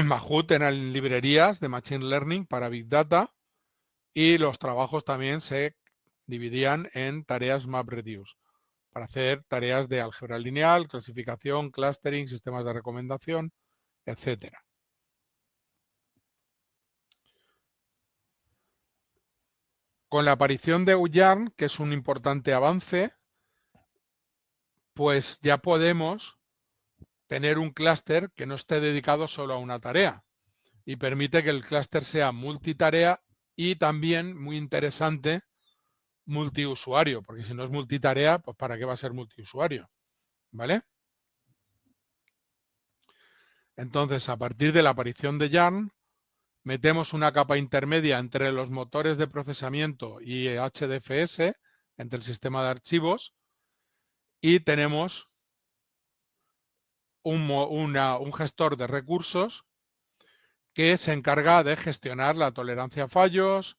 Mahout eran librerías de Machine Learning para Big Data y los trabajos también se dividían en tareas MapReduce para hacer tareas de álgebra lineal, clasificación, clustering, sistemas de recomendación, etcétera. Con la aparición de Yarn, que es un importante avance, pues ya podemos tener un clúster que no esté dedicado solo a una tarea y permite que el clúster sea multitarea y también, muy interesante, multiusuario, porque si no es multitarea, pues ¿para qué va a ser multiusuario? ¿Vale? Entonces, a partir de la aparición de Yarn, metemos una capa intermedia entre los motores de procesamiento y HDFS, entre el sistema de archivos, y tenemos un gestor de recursos que se encarga de gestionar la tolerancia a fallos,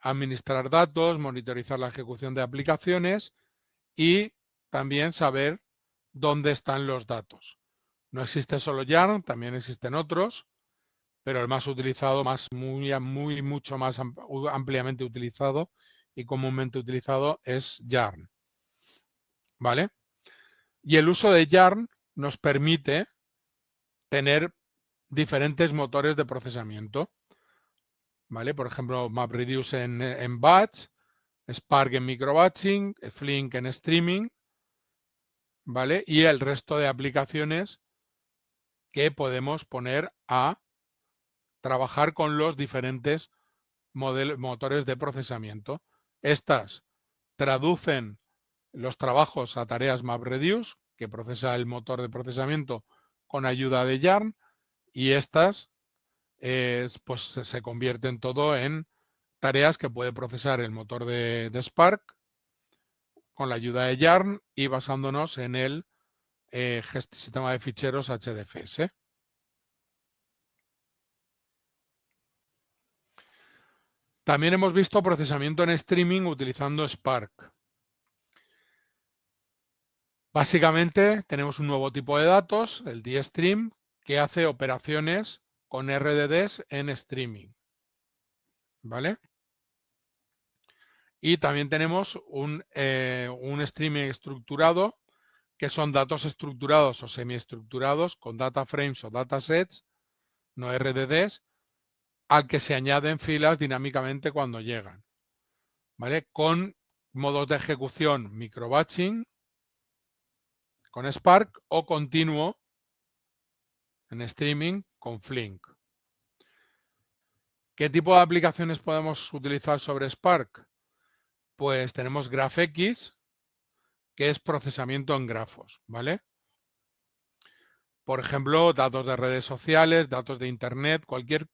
administrar datos, monitorizar la ejecución de aplicaciones y también saber dónde están los datos. No existe solo Yarn, también existen otros, pero el más utilizado, mucho más ampliamente utilizado y comúnmente utilizado es Yarn. ¿Vale? Y el uso de Yarn nos permite tener diferentes motores de procesamiento. ¿Vale? Por ejemplo, MapReduce en batch, Spark en microbatching, Flink en streaming, ¿vale? Y el resto de aplicaciones que podemos poner a trabajar con los diferentes motores de procesamiento. Estas traducen los trabajos a tareas MapReduce, que procesa el motor de procesamiento con ayuda de Yarn, y estas pues se convierten todo en tareas que puede procesar el motor de Spark con la ayuda de Yarn y basándonos en el sistema de ficheros HDFS. También hemos visto procesamiento en streaming utilizando Spark. Básicamente tenemos un nuevo tipo de datos, el dstream, que hace operaciones con RDDs en streaming. ¿Vale? Y también tenemos un streaming estructurado, que son datos estructurados o semiestructurados con data frames o datasets, no RDDs, al que se añaden filas dinámicamente cuando llegan. ¿Vale? Con modos de ejecución microbatching, con Spark o continuo en streaming con Flink. ¿Qué tipo de aplicaciones podemos utilizar sobre Spark? Pues tenemos GraphX, que es procesamiento en grafos, ¿vale? Por ejemplo, datos de redes sociales, datos de Internet, cualquier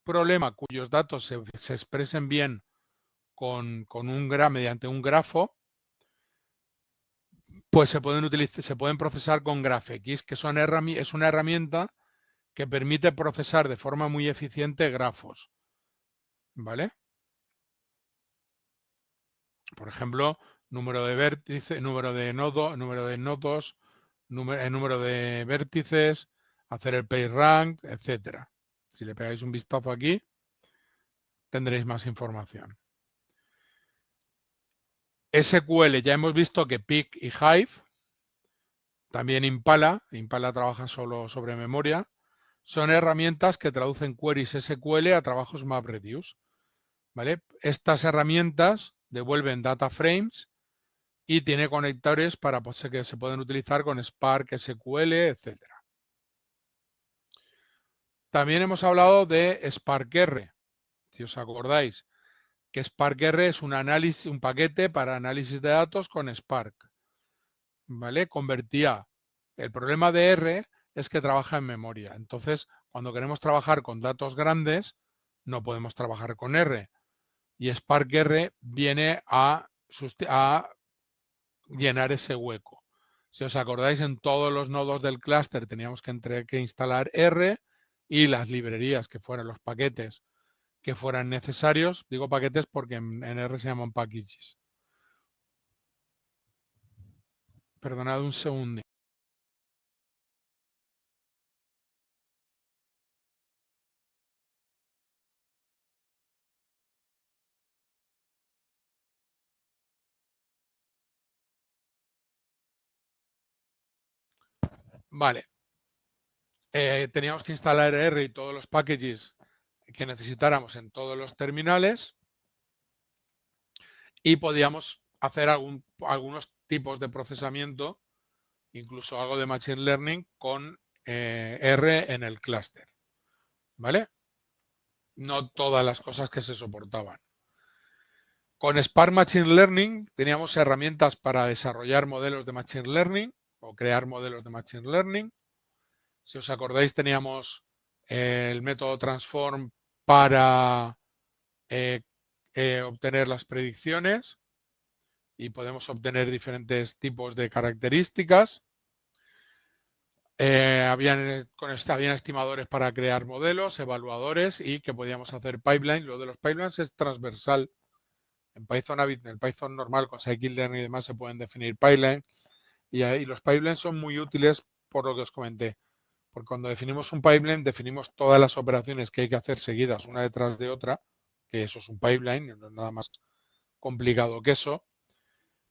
problema cuyos datos se expresen bien mediante un grafo, pues se pueden procesar con GraphX, que es una herramienta que permite procesar de forma muy eficiente grafos. ¿Vale? Por ejemplo, número de vértices, número de nodos, número de vértices, hacer el PageRank, etcétera. Si le pegáis un vistazo aquí, tendréis más información. SQL, ya hemos visto que Peak y Hive, también Impala trabaja solo sobre memoria, son herramientas que traducen queries SQL a trabajos MapReduce. ¿Vale? Estas herramientas devuelven data frames y tiene conectores para que se pueden utilizar con Spark, SQL, etcétera. También hemos hablado de SparkR, si os acordáis, que SparkR es un paquete para análisis de datos con Spark. ¿Vale? Convertía. El problema de R es que trabaja en memoria. Entonces, cuando queremos trabajar con datos grandes, no podemos trabajar con R. Y SparkR viene a llenar ese hueco. Si os acordáis, en todos los nodos del clúster teníamos que instalar R y las librerías que fueran los paquetes que fueran necesarios. Digo paquetes porque en R se llaman packages. Perdonad un segundo. Vale. Teníamos que instalar R y todos los packages que necesitáramos en todos los terminales y podíamos hacer algunos tipos de procesamiento, incluso algo de Machine Learning con R en el clúster. ¿Vale? No todas las cosas que se soportaban. Con Spark Machine Learning teníamos herramientas para desarrollar modelos de Machine Learning o crear modelos de Machine Learning. Si os acordáis, teníamos el método Transform para obtener las predicciones y podemos obtener diferentes tipos de características. Habían estimadores para crear modelos, evaluadores y que podíamos hacer pipeline. Lo de los pipelines es transversal. En el Python normal con scikit-learn y demás se pueden definir pipelines y los pipelines son muy útiles por lo que os comenté. Porque cuando definimos un pipeline, definimos todas las operaciones que hay que hacer seguidas una detrás de otra, que eso es un pipeline, no es nada más complicado que eso.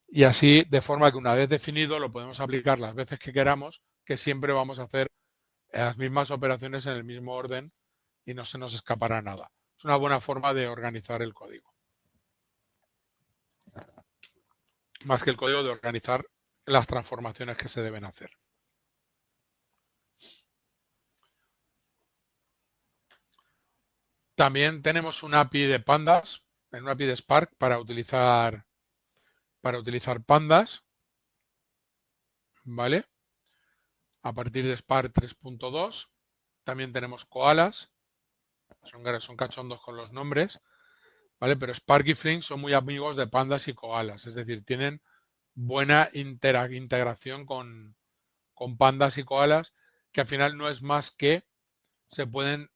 Y así, de forma que una vez definido, lo podemos aplicar las veces que queramos, que siempre vamos a hacer las mismas operaciones en el mismo orden y no se nos escapará nada. Es una buena forma de organizar el código. Más que el código, de organizar las transformaciones que se deben hacer. También tenemos un API de Pandas, un API de Spark para utilizar Pandas, ¿vale? A partir de Spark 3.2 también tenemos Koalas, son cachondos con los nombres, ¿vale? Pero Spark y Flink son muy amigos de Pandas y Koalas, es decir, tienen buena integración con Pandas y Koalas, que al final no es más que se pueden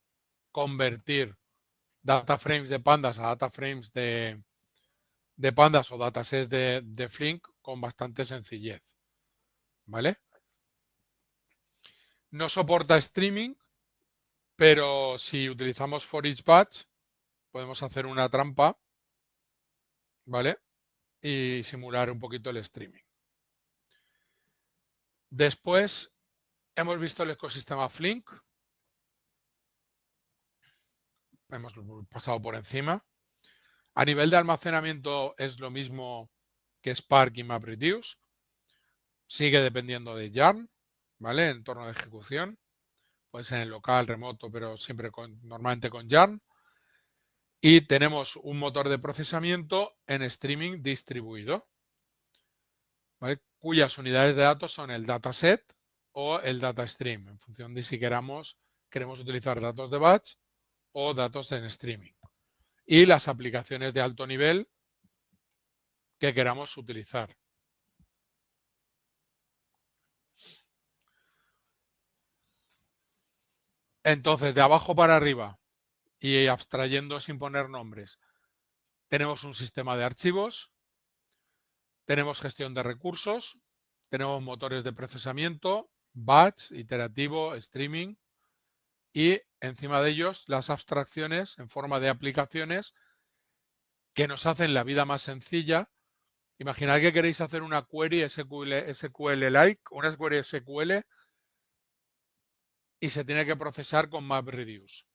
convertir data frames de Pandas a data frames de Pandas o datasets de Flink con bastante sencillez, ¿vale? No soporta streaming, pero si utilizamos for each batch podemos hacer una trampa, ¿vale? Y simular un poquito el streaming. Después hemos visto el ecosistema Flink. Hemos pasado por encima. A nivel de almacenamiento es lo mismo que Spark y MapReduce. Sigue dependiendo de Yarn, ¿vale? Entorno de ejecución. Puede ser en local, remoto, pero siempre normalmente con Yarn. Y tenemos un motor de procesamiento en streaming distribuido, ¿vale? Cuyas unidades de datos son el dataset o el datastream, en función de si queremos utilizar datos de batch o datos en streaming. Y las aplicaciones de alto nivel que queramos utilizar. Entonces, de abajo para arriba y abstrayendo sin poner nombres, tenemos un sistema de archivos, tenemos gestión de recursos, tenemos motores de procesamiento, batch, iterativo, streaming, y encima de ellos las abstracciones en forma de aplicaciones que nos hacen la vida más sencilla. Imaginad que queréis hacer una query SQL-like, una query SQL y se tiene que procesar con MapReduce.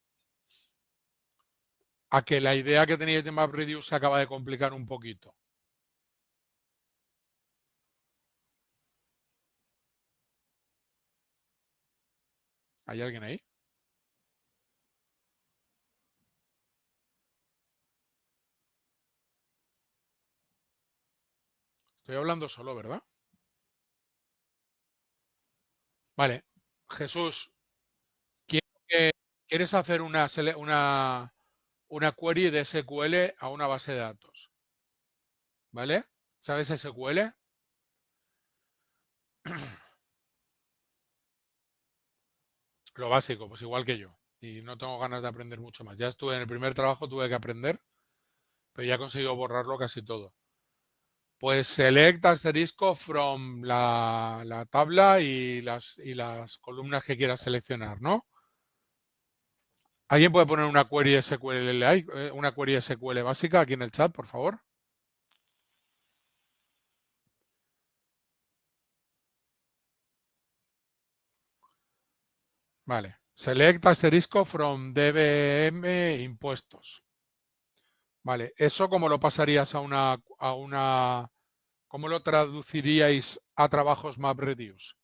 A que la idea que teníais de MapReduce se acaba de complicar un poquito. ¿Hay alguien ahí? Estoy hablando solo, ¿verdad? Vale. Jesús, ¿quieres hacer una query de SQL a una base de datos? ¿Vale? ¿Sabes SQL? Lo básico, pues igual que yo. Y no tengo ganas de aprender mucho más. Ya estuve en el primer trabajo, tuve que aprender, pero ya he conseguido borrarlo casi todo. Pues select asterisco from la tabla y las columnas que quieras seleccionar, ¿no? ¿Alguien puede poner una query SQL, una query SQL básica aquí en el chat, por favor? Vale. Select asterisco from DBM impuestos. Vale. ¿Eso cómo lo pasarías cómo lo traduciríais a trabajos MapReduce?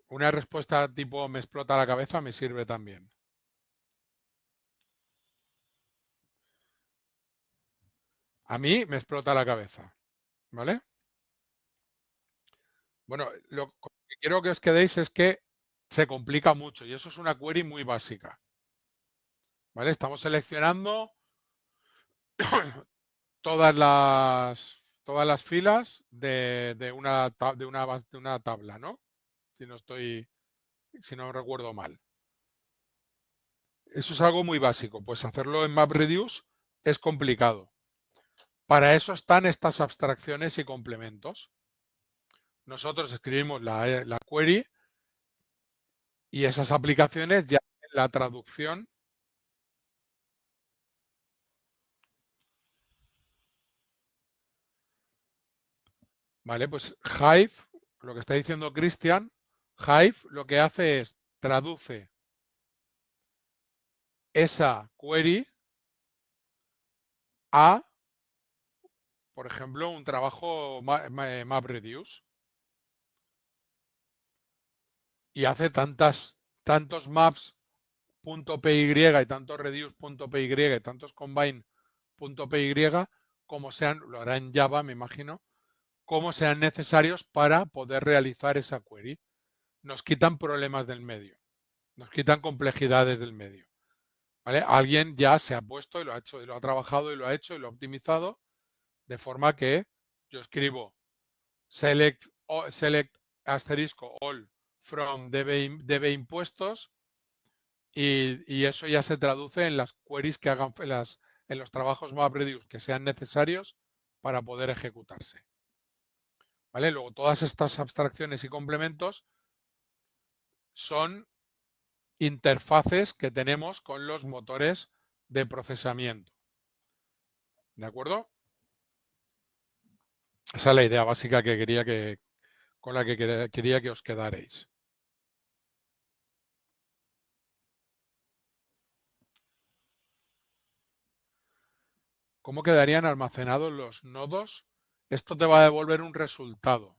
Una respuesta tipo me explota la cabeza me sirve también. A mí me explota la cabeza, ¿vale? Bueno, lo que quiero que os quedéis es que se complica mucho y eso es una query muy básica, ¿vale? Estamos seleccionando todas las filas de una tabla, ¿no? Si no recuerdo mal. Eso es algo muy básico, pues hacerlo en MapReduce es complicado. Para eso están estas abstracciones y complementos. Nosotros escribimos la query y esas aplicaciones ya hacen la traducción. Vale, pues Hive, lo que está diciendo Cristian, Hive lo que hace es traduce esa query a, por ejemplo, un trabajo MapReduce y hace tantos maps.py y tantos reduce.py y tantos combine.py como sean, lo hará en Java, me imagino, como sean necesarios para poder realizar esa query. Nos quitan problemas del medio, nos quitan complejidades del medio. ¿Vale? Alguien ya se ha puesto y lo ha hecho, y lo ha trabajado y lo ha hecho y lo ha optimizado, de forma que yo escribo select asterisco all from DB impuestos y eso ya se traduce en las queries que hagan en los trabajos MapReduce que sean necesarios para poder ejecutarse. ¿Vale? Luego todas estas abstracciones y complementos son interfaces que tenemos con los motores de procesamiento. ¿De acuerdo? Esa es la idea básica con la que quería que os quedarais. ¿Cómo quedarían almacenados los nodos? Esto te va a devolver un resultado.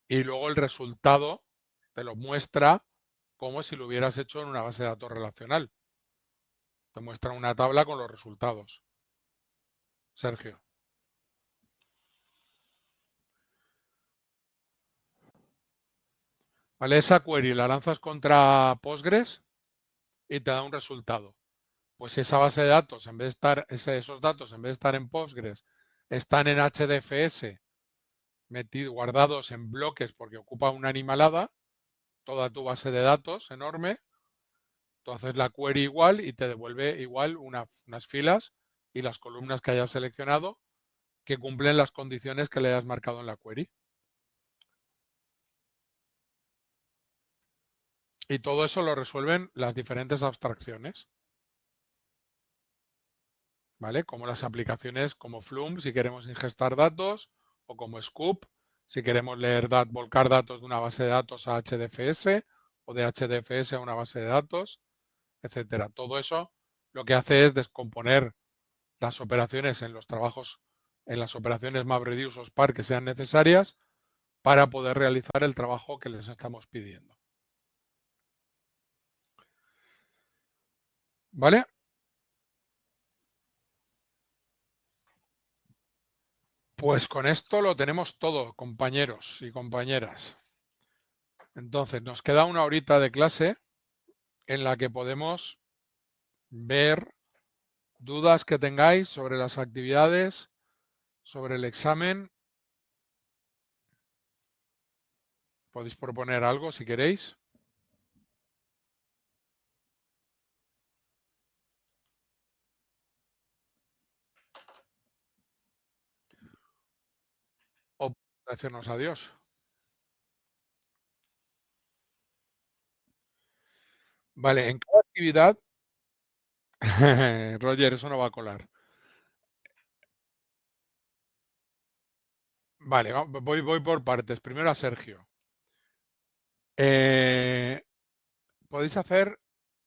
Y luego el resultado te lo muestra como si lo hubieras hecho en una base de datos relacional. Te muestra una tabla con los resultados. Sergio. ¿Vale? Esa query la lanzas contra Postgres y te da un resultado. Pues esa base de datos, en vez de estar, esos datos, en vez de estar en Postgres, están en HDFS guardados en bloques porque ocupa una animalada, toda tu base de datos enorme, tú haces la query igual y te devuelve igual unas filas y las columnas que hayas seleccionado que cumplen las condiciones que le has marcado en la query. Y todo eso lo resuelven las diferentes abstracciones, ¿vale? Como las aplicaciones como Flume, si queremos ingestar datos, o como Scoop, si queremos volcar datos de una base de datos a HDFS, o de HDFS a una base de datos, etcétera. Todo eso lo que hace es descomponer las operaciones en los trabajos, en las operaciones MapReduce o Spark que sean necesarias para poder realizar el trabajo que les estamos pidiendo. ¿Vale? Pues con esto lo tenemos todo, compañeros y compañeras. Entonces, nos queda una horita de clase en la que podemos ver dudas que tengáis sobre las actividades, sobre el examen. Podéis proponer algo si queréis. O decirnos adiós. Vale, en cada actividad, Roger, eso no va a colar. Vale, voy por partes. Primero a Sergio. Podéis hacer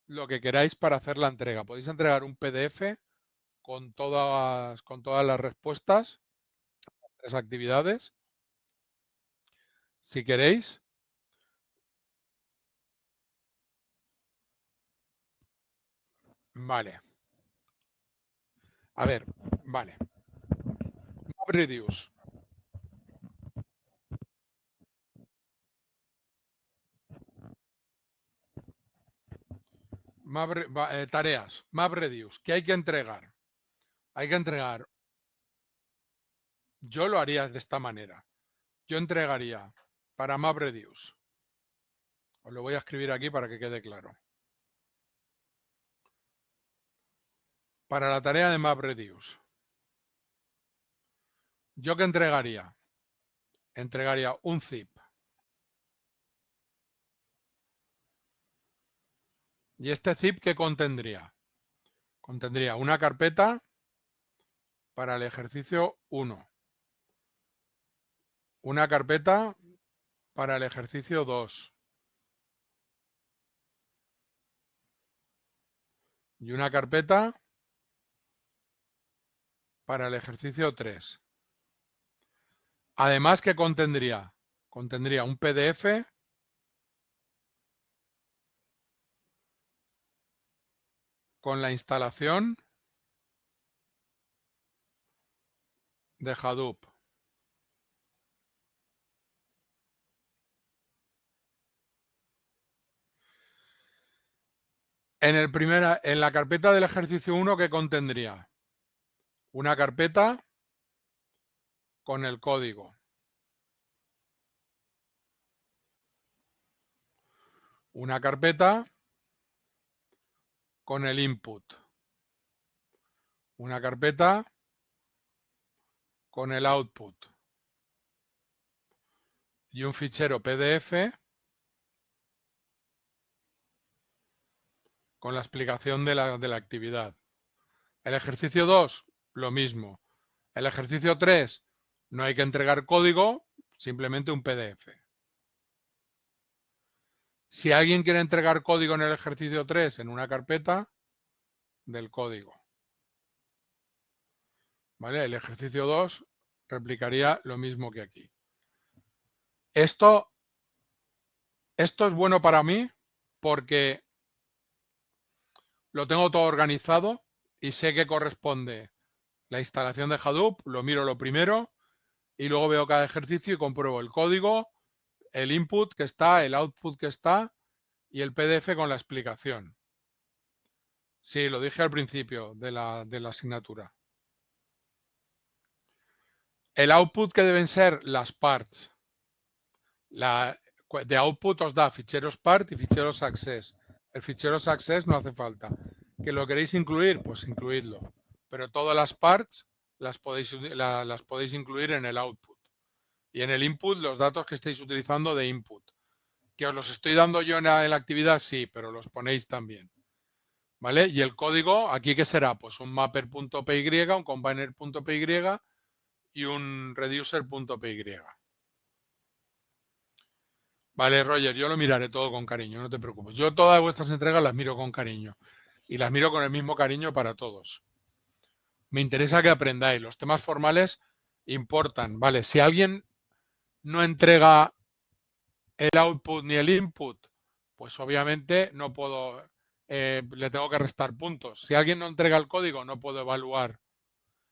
lo que queráis para hacer la entrega. Podéis entregar un PDF con todas las respuestas, las actividades, si queréis. Vale. A ver, vale. MapReduce. Tareas. MapReduce. ¿Qué hay que entregar? Hay que entregar. Yo lo haría de esta manera. Yo entregaría para MapReduce. Os lo voy a escribir aquí para que quede claro. Para la tarea de MapReduce. ¿Yo qué entregaría? Entregaría un zip. ¿Y este zip qué contendría? Contendría una carpeta para el ejercicio 1. Una carpeta para el ejercicio 2. Y una carpeta para el ejercicio 3. Además, ¿qué contendría? Contendría un PDF con la instalación de Hadoop. En la carpeta del ejercicio 1, ¿qué contendría? Una carpeta con el código. Una carpeta con el input. Una carpeta con el output. Y un fichero PDF con la explicación de la actividad. El ejercicio 2, lo mismo. El ejercicio 3, no hay que entregar código, simplemente un PDF. Si alguien quiere entregar código en el ejercicio 3 en una carpeta, del código. ¿Vale? El ejercicio 2 replicaría lo mismo que aquí. Esto es bueno para mí porque lo tengo todo organizado y sé que corresponde la instalación de Hadoop, lo miro lo primero y luego veo cada ejercicio y compruebo el código, el input que está, el output que está y el PDF con la explicación. Sí, lo dije al principio de la asignatura. El output que deben ser las parts. De output os da ficheros part y ficheros access. El fichero access no hace falta. ¿Que lo queréis incluir? Pues incluidlo. Pero todas las parts las podéis incluir en el output. Y en el input, los datos que estéis utilizando de input. ¿Que os los estoy dando yo en la actividad? Sí, pero los ponéis también. ¿Vale? Y el código, ¿aquí qué será? Pues un mapper.py, un combiner.py y un reducer.py. Vale, Roger, yo lo miraré todo con cariño, no te preocupes. Yo todas vuestras entregas las miro con cariño. Y las miro con el mismo cariño para todos. Me interesa que aprendáis. Los temas formales importan. Vale, si alguien no entrega el output ni el input, pues obviamente no puedo, le tengo que restar puntos. Si alguien no entrega el código, no puedo evaluar.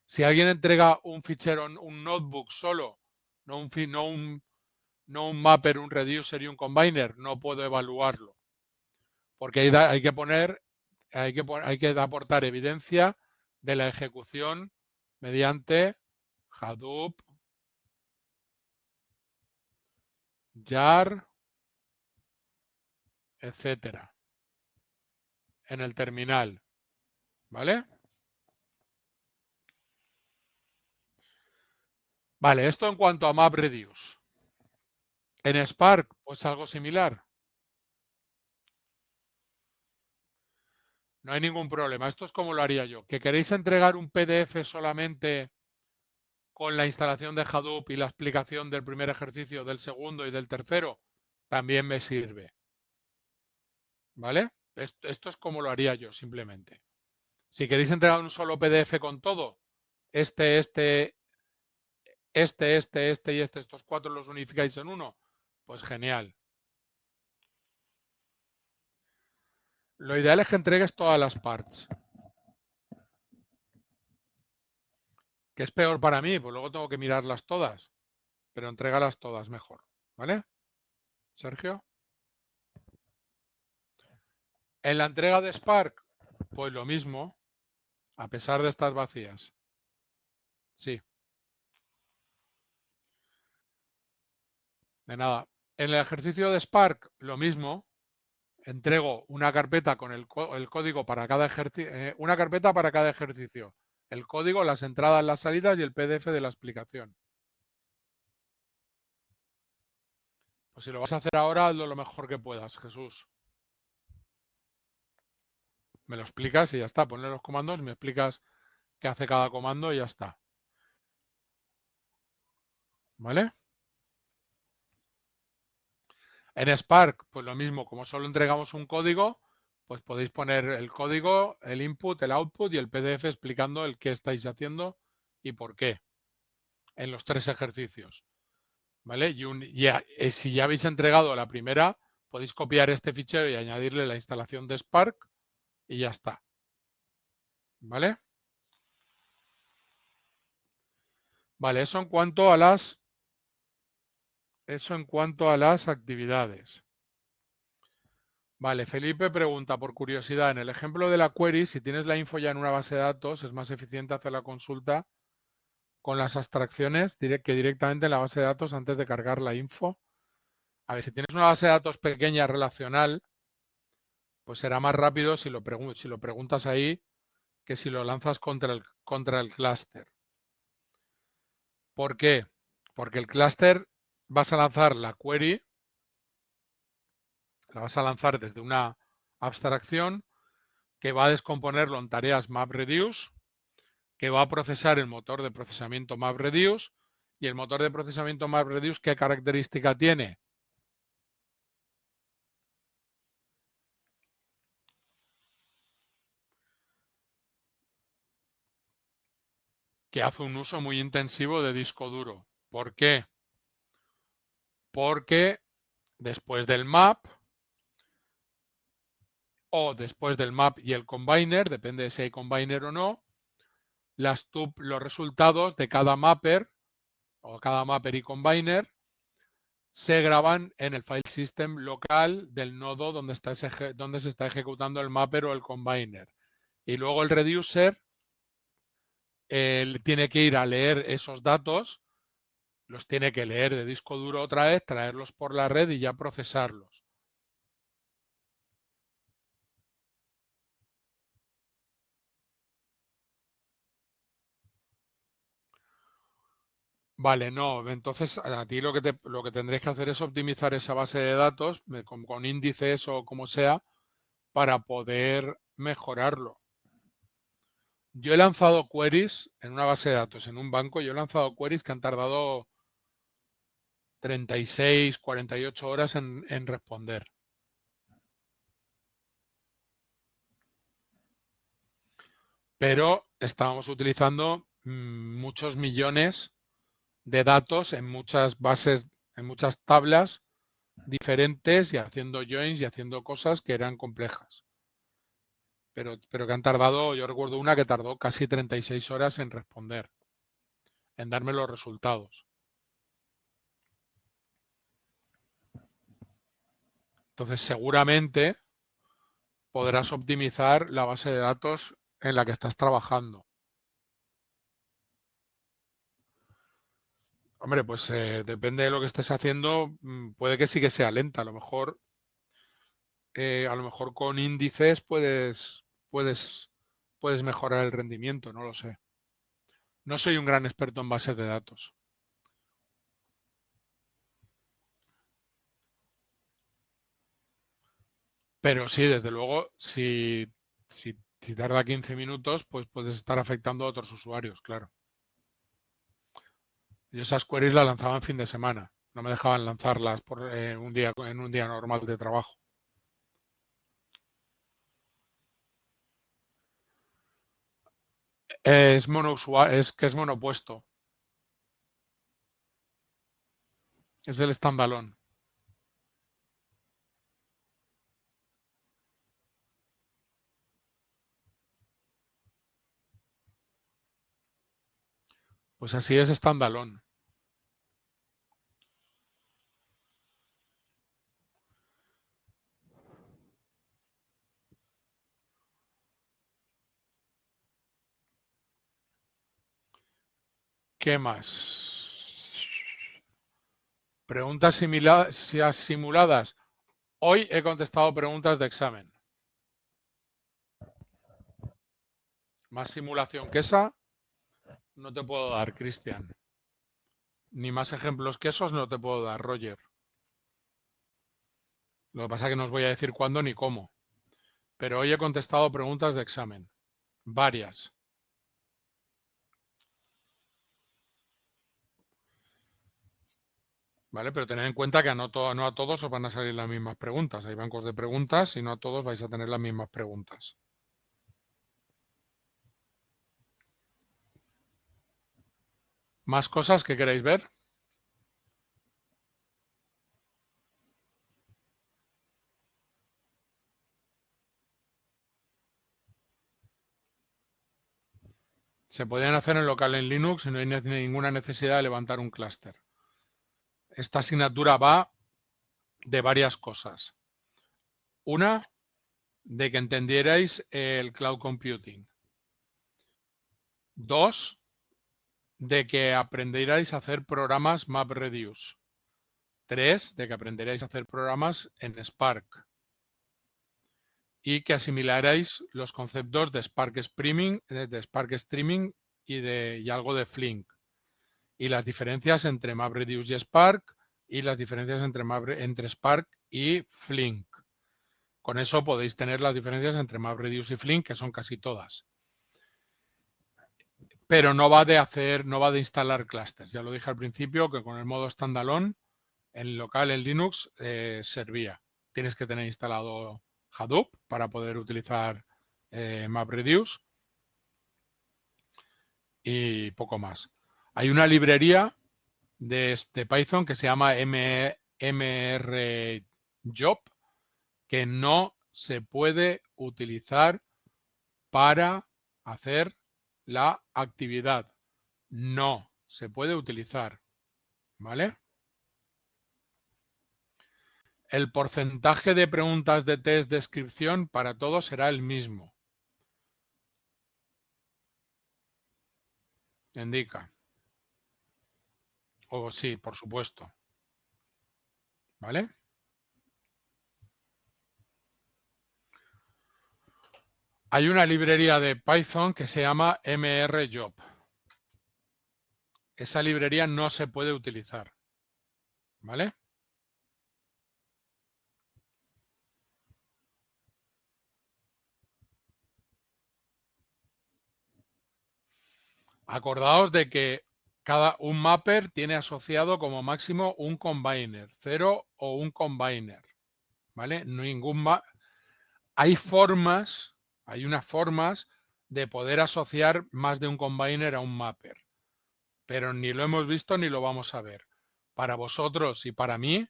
Si alguien entrega un fichero, un notebook solo, no un mapper, un reducer y un combiner, no puedo evaluarlo. Porque hay que poner, hay que aportar evidencia de la ejecución mediante Hadoop, jar, etcétera, en el terminal. ¿Vale? Vale, esto en cuanto a MapReduce. En Spark, pues algo similar. No hay ningún problema. Esto es como lo haría yo. ¿Que queréis entregar un PDF solamente con la instalación de Hadoop y la explicación del primer ejercicio, del segundo y del tercero? También me sirve. ¿Vale? Esto es como lo haría yo, simplemente. Si queréis entregar un solo PDF con todo, este y estos cuatro los unificáis en uno, pues genial. Lo ideal es que entregues todas las parts. Que es peor para mí, pues luego tengo que mirarlas todas. Pero entrégalas todas mejor. ¿Vale? Sergio. En la entrega de Spark, pues lo mismo, a pesar de estas vacías. Sí, de nada. En el ejercicio de Spark, lo mismo. Entrego una carpeta con el código para cada ejercicio, una carpeta para cada ejercicio. El código, las entradas, las salidas y el PDF de la explicación. Pues si lo vas a hacer ahora, hazlo lo mejor que puedas, Jesús. Me lo explicas y ya está. Ponle los comandos, me explicas qué hace cada comando y ya está. ¿Vale? En Spark, pues lo mismo, como solo entregamos un código, pues podéis poner el código, el input, el output y el PDF explicando el qué estáis haciendo y por qué en los tres ejercicios. ¿Vale? Si ya habéis entregado la primera, podéis copiar este fichero y añadirle la instalación de Spark y ya está. ¿Vale? Vale, eso en cuanto a las actividades. Vale, Felipe pregunta por curiosidad, en el ejemplo de la query, si tienes la info ya en una base de datos, es más eficiente hacer la consulta con las abstracciones que directamente en la base de datos antes de cargar la info. A ver, si tienes una base de datos pequeña relacional, pues será más rápido si lo preguntas ahí que si lo lanzas contra el clúster. ¿Por qué? Porque el clúster vas a lanzar la query, la vas a lanzar desde una abstracción que va a descomponerlo en tareas MapReduce, que va a procesar el motor de procesamiento MapReduce. Y el motor de procesamiento MapReduce, ¿qué característica tiene? Que hace un uso muy intensivo de disco duro. ¿Por qué? Porque después del map o después del map y el combiner, depende de si hay combiner o no, los resultados de cada mapper o cada mapper y combiner se graban en el file system local del nodo donde se está ejecutando el mapper o el combiner. Y luego el reducer tiene que ir a leer esos datos, los tiene que leer de disco duro otra vez, traerlos por la red y ya procesarlos. Vale, no, entonces a ti lo que tendréis que hacer es optimizar esa base de datos con índices o como sea para poder mejorarlo. Yo he lanzado queries en una base de datos, en un banco, yo he lanzado queries que han tardado 36, 48 horas en responder. Pero estábamos utilizando muchos millones de datos en muchas bases, en muchas tablas diferentes y haciendo joins y haciendo cosas que eran complejas. Pero que han tardado, yo recuerdo una que tardó casi 36 horas en responder, en darme los resultados. Entonces, seguramente podrás optimizar la base de datos en la que estás trabajando. Hombre, pues depende de lo que estés haciendo, puede que sí que sea lenta. A lo mejor con índices puedes, puedes mejorar el rendimiento, no lo sé. No soy un gran experto en bases de datos. Pero sí, desde luego, si tarda 15 minutos, pues puedes estar afectando a otros usuarios, claro. Yo esas queries las lanzaba en fin de semana. No me dejaban lanzarlas en un día normal de trabajo. Es monopuesto. Es el standalone. Pues así es standalone. ¿Qué más? Preguntas simuladas. Hoy he contestado preguntas de examen. Más simulación que esa no te puedo dar, Cristian. Ni más ejemplos que esos no te puedo dar, Roger. Lo que pasa es que no os voy a decir cuándo ni cómo. Pero hoy he contestado preguntas de examen. Varias. ¿Vale? Pero tened en cuenta que no a todos os van a salir las mismas preguntas. Hay bancos de preguntas y no a todos vais a tener las mismas preguntas. ¿Más cosas que queréis ver? Se podían hacer en local en Linux y no hay ninguna necesidad de levantar un clúster. Esta asignatura va de varias cosas. Una, de que entendierais el cloud computing. Dos, de que aprendierais a hacer programas MapReduce. Tres, de que aprenderéis a hacer programas en Spark. Y que asimilarais los conceptos de Spark Streaming y algo de Flink. Y las diferencias entre MapReduce y Spark y las diferencias entre Spark y Flink. Con eso podéis tener las diferencias entre MapReduce y Flink, que son casi todas. Pero no va de instalar clusters. Ya lo dije al principio que con el modo standalone, en local en Linux, servía. Tienes que tener instalado Hadoop para poder utilizar MapReduce y poco más. Hay una librería de Python que se llama mrjob que no se puede utilizar para hacer la actividad. No se puede utilizar, ¿vale? El porcentaje de preguntas de test de descripción para todos será el mismo. Indica. O sí, por supuesto. ¿Vale? Hay una librería de Python que se llama mrjob. esa librería no se puede utilizar. ¿Vale? Acordaos de que un mapper tiene asociado como máximo un combiner, 0 o un combiner. ¿Vale? Hay unas formas de poder asociar más de un combiner a un mapper, pero ni lo hemos visto ni lo vamos a ver. Para vosotros y para mí,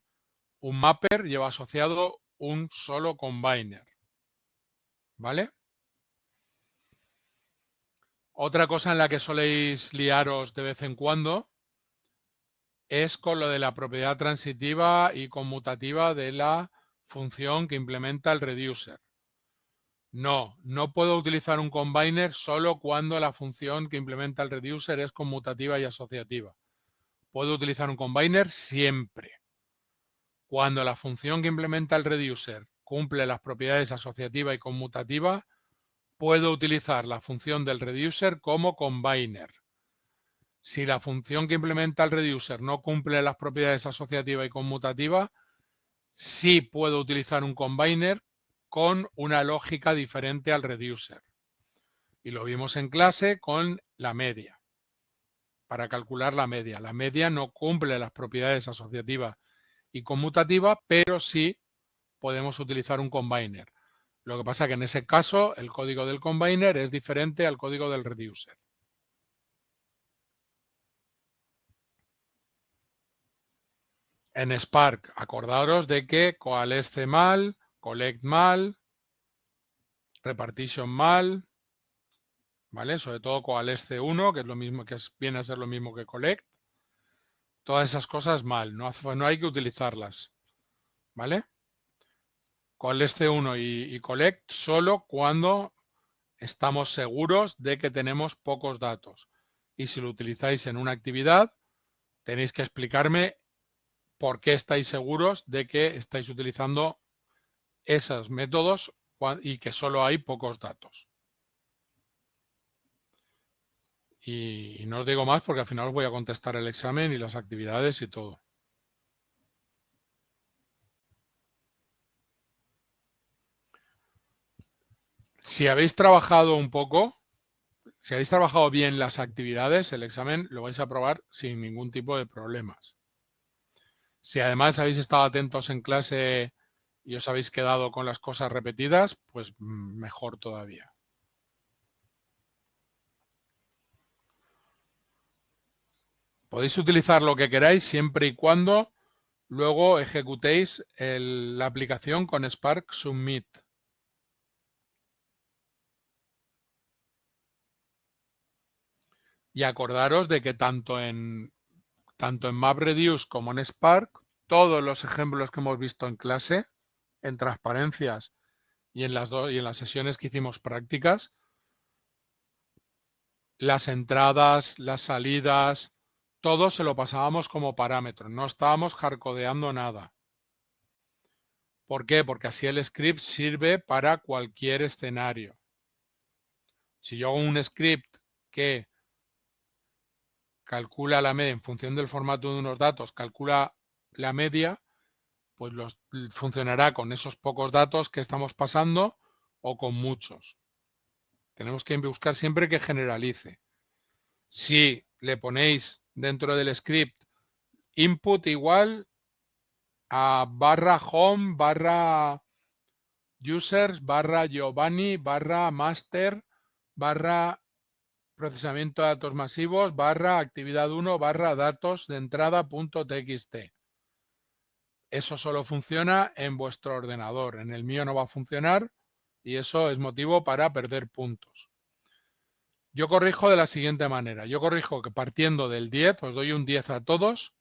un mapper lleva asociado un solo combiner. ¿Vale? Otra cosa en la que soléis liaros de vez en cuando es con lo de la propiedad transitiva y conmutativa de la función que implementa el reducer. No puedo utilizar un combiner solo cuando la función que implementa el reducer es conmutativa y asociativa. Puedo utilizar un combiner siempre. Cuando la función que implementa el reducer cumple las propiedades asociativa y conmutativa, puedo utilizar la función del reducer como combiner. Si la función que implementa el reducer no cumple las propiedades asociativa y conmutativa, sí puedo utilizar un combiner con una lógica diferente al reducer. Y lo vimos en clase con la media. Para calcular la media. La media no cumple las propiedades asociativas y conmutativas, pero sí podemos utilizar un combiner. Lo que pasa es que en ese caso el código del combiner es diferente al código del reducer. En Spark, acordaros de que coalesce mal, collect mal, repartition mal, ¿vale? Sobre todo coalesce 1, que es lo mismo, viene a ser lo mismo que collect. Todas esas cosas mal, no hay que utilizarlas, ¿vale? Coalesce 1 y collect solo cuando estamos seguros de que tenemos pocos datos. Y si lo utilizáis en una actividad, tenéis que explicarme por qué estáis seguros de que estáis utilizando esos métodos y que solo hay pocos datos. Y no os digo más porque al final os voy a contestar el examen y las actividades y todo. Si habéis trabajado un poco, si habéis trabajado bien las actividades, el examen lo vais a aprobar sin ningún tipo de problemas. Si además habéis estado atentos en clase y os habéis quedado con las cosas repetidas, pues mejor todavía. Podéis utilizar lo que queráis siempre y cuando luego ejecutéis la aplicación con Spark Submit. Y acordaros de que tanto en MapReduce como en Spark, todos los ejemplos que hemos visto en clase, en transparencias y en las sesiones que hicimos prácticas, las entradas, las salidas, todo se lo pasábamos como parámetro, no estábamos hardcodeando nada. ¿Por qué? Porque así el script sirve para cualquier escenario. Si yo hago un script que calcula la media en función del formato de unos datos, calcula la media, pues funcionará con esos pocos datos que estamos pasando o con muchos. Tenemos que buscar siempre que generalice. Si le ponéis dentro del script input igual a barra home, barra users, barra Giovanni, barra master, barra procesamiento de datos masivos, barra actividad 1, barra datos de entrada.txt. Eso solo funciona en vuestro ordenador. En el mío no va a funcionar y eso es motivo para perder puntos. Yo corrijo de la siguiente manera. Yo corrijo que partiendo del 10, os doy un 10 a todos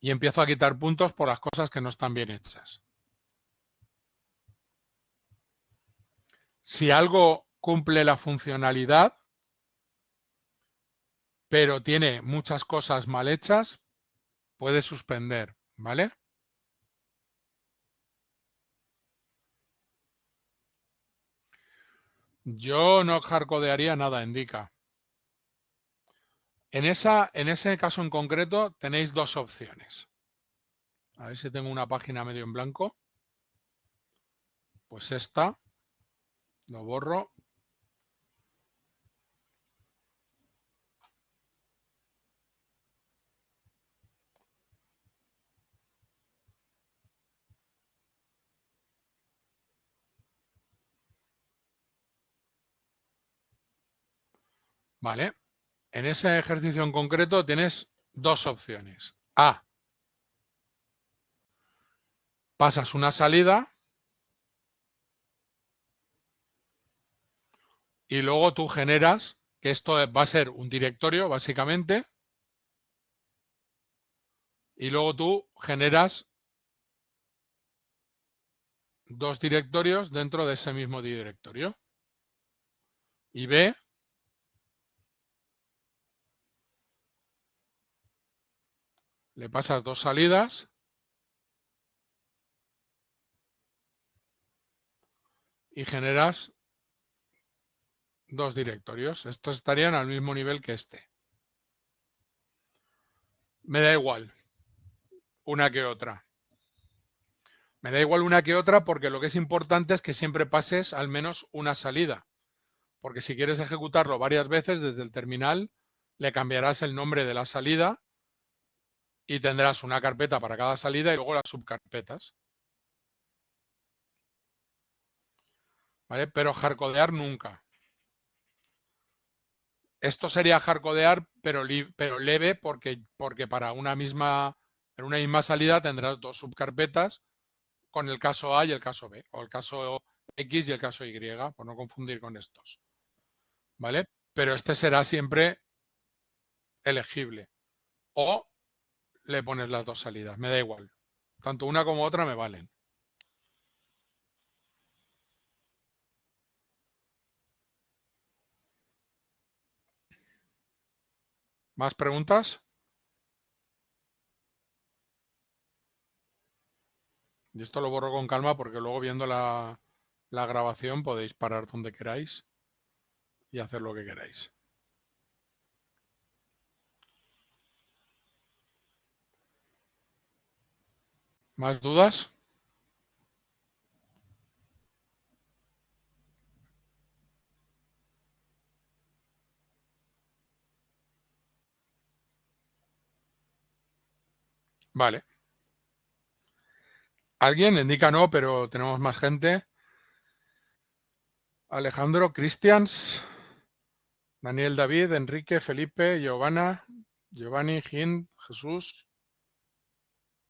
y empiezo a quitar puntos por las cosas que no están bien hechas. Si algo cumple la funcionalidad, pero tiene muchas cosas mal hechas, puede suspender, ¿vale? Yo no hardcodearía nada, indica. En ese caso en concreto tenéis dos opciones. A ver si tengo una página medio en blanco. Pues esta. Lo borro. Vale. En ese ejercicio en concreto tienes dos opciones. A. Pasas una salida y luego tú generas, que esto va a ser un directorio básicamente, y luego tú generas dos directorios dentro de ese mismo directorio. Y B, le pasas dos salidas y generas dos directorios. Estos estarían al mismo nivel que este. Me da igual una que otra. Me da igual una que otra porque lo que es importante es que siempre pases al menos una salida. Porque si quieres ejecutarlo varias veces desde el terminal, le cambiarás el nombre de la salida y tendrás una carpeta para cada salida y luego las subcarpetas. ¿Vale? Pero hardcodear nunca. Esto sería hardcodear, pero leve porque para una misma salida tendrás dos subcarpetas con el caso A y el caso B, o el caso X y el caso Y, por no confundir con estos. ¿Vale? Pero este será siempre elegible. O le pones las dos salidas, me da igual. Tanto una como otra me valen. ¿Más preguntas? Y esto lo borro con calma porque luego viendo la grabación podéis parar donde queráis y hacer lo que queráis. ¿Más dudas? Vale. ¿Alguien? Indica no, pero tenemos más gente. Alejandro, Cristians, Daniel, David, Enrique, Felipe, Giovanna, Giovanni, Gin, Jesús,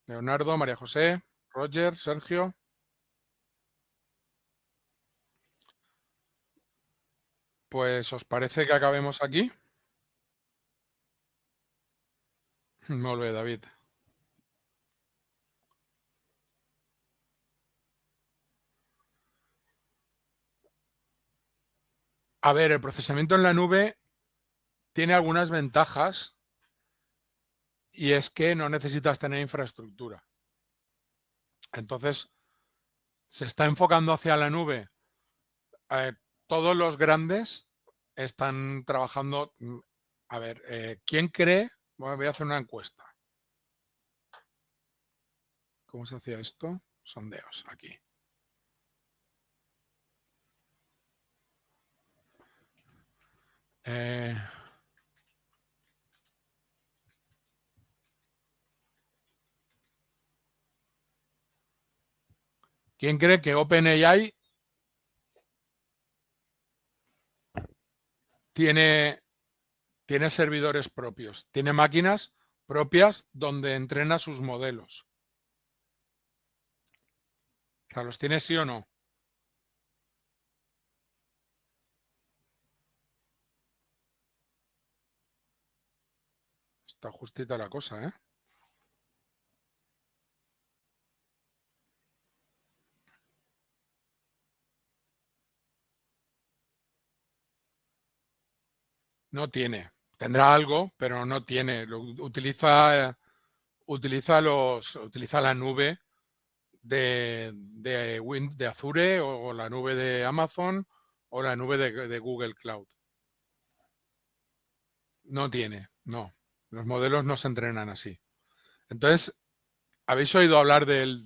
Leonardo, María José, Roger, Sergio. Pues ¿os parece que acabemos aquí? Molt bé, David. A ver, el procesamiento en la nube tiene algunas ventajas y es que no necesitas tener infraestructura. Entonces, se está enfocando hacia la nube. Todos los grandes están trabajando. A ver, ¿quién cree? Bueno, voy a hacer una encuesta. ¿Cómo se hacía esto? Sondeos, aquí. ¿Quién cree que OpenAI tiene servidores propios? Tiene máquinas propias donde entrena sus modelos. O sea, ¿los tiene sí o no? Está justita la cosa, ¿eh? No tiene. Tendrá algo, pero no tiene. Utiliza la nube de Azure o la nube de Amazon o la nube de Google Cloud. No tiene. No, los modelos no se entrenan así. Entonces, habéis oído hablar del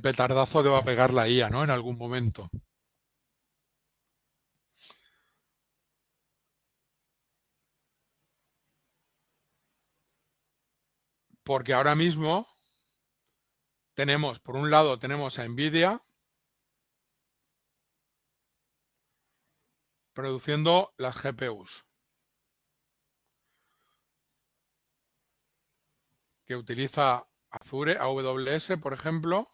petardazo que va a pegar la IA, ¿no? En algún momento. Porque ahora mismo tenemos, por un lado, tenemos a Nvidia produciendo las GPUs, que utiliza Azure, AWS, por ejemplo,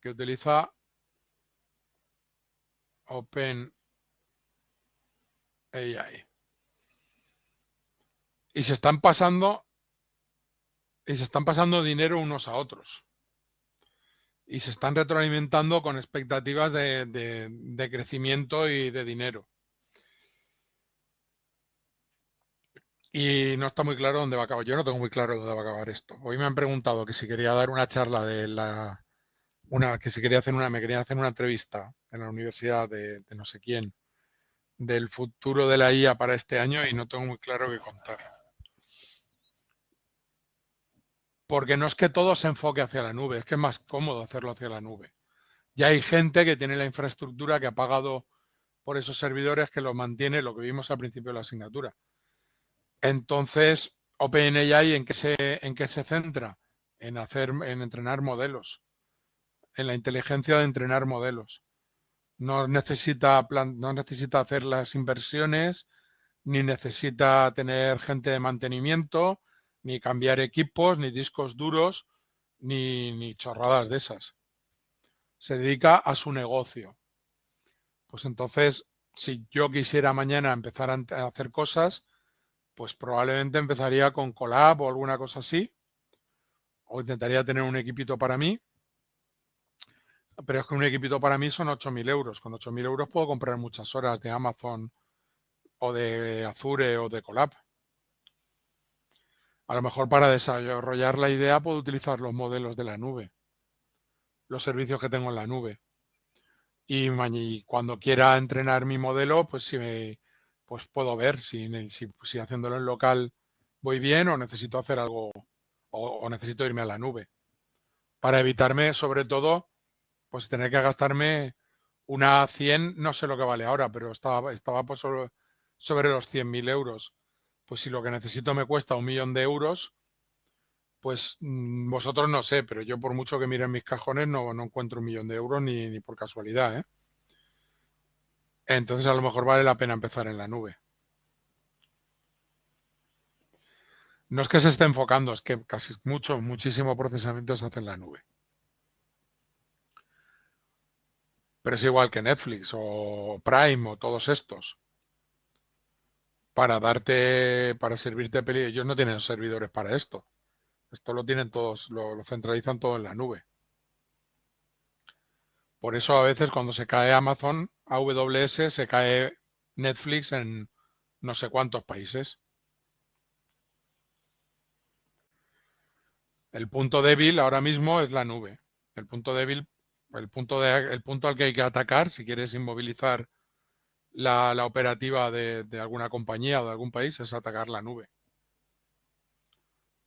que utiliza OpenAI. Y se están pasando dinero unos a otros. Y se están retroalimentando con expectativas de crecimiento y de dinero. Y no está muy claro dónde va a acabar. Yo no tengo muy claro dónde va a acabar esto. Hoy me han preguntado que si quería dar una charla que si quería hacer me querían hacer una entrevista en la universidad de no sé quién, del futuro de la IA para este año y no tengo muy claro qué contar. Porque no es que todo se enfoque hacia la nube, es que es más cómodo hacerlo hacia la nube. Ya hay gente que tiene la infraestructura que ha pagado por esos servidores que los mantiene, lo que vimos al principio de la asignatura. Entonces, OpenAI, ¿en qué se centra? En entrenar modelos, en la inteligencia de entrenar modelos. No necesita hacer las inversiones, ni necesita tener gente de mantenimiento, ni cambiar equipos, ni discos duros, ni chorradas de esas. Se dedica a su negocio. Pues entonces, si yo quisiera mañana empezar a hacer cosas, pues probablemente empezaría con Colab o alguna cosa así, o intentaría tener un equipito para mí, pero es que un equipito para mí son 8.000 euros. Con 8.000 euros puedo comprar muchas horas de Amazon o de Azure o de Colab. A lo mejor para desarrollar la idea puedo utilizar los modelos de la nube, los servicios que tengo en la nube. Y cuando quiera entrenar mi modelo, pues puedo ver si haciéndolo en local voy bien o necesito hacer algo o necesito irme a la nube. Para evitarme, sobre todo, pues tener que gastarme una 100, no sé lo que vale ahora, pero estaba pues sobre los 100.000 euros. Pues si lo que necesito me cuesta 1.000.000 de euros, pues vosotros no sé, pero yo por mucho que mire en mis cajones no encuentro 1.000.000 de euros ni por casualidad, ¿eh? Entonces a lo mejor vale la pena empezar en la nube. No es que se esté enfocando, es que muchísimo procesamiento se hace en la nube. Pero es igual que Netflix o Prime o todos estos. Para servirte ellos no tienen servidores para esto. Esto lo tienen todos, lo centralizan todo en la nube. Por eso a veces cuando se cae Amazon, AWS, se cae Netflix en no sé cuántos países. El punto débil ahora mismo es la nube. El punto débil, el punto al que hay que atacar si quieres inmovilizar la operativa de alguna compañía o de algún país es atacar la nube,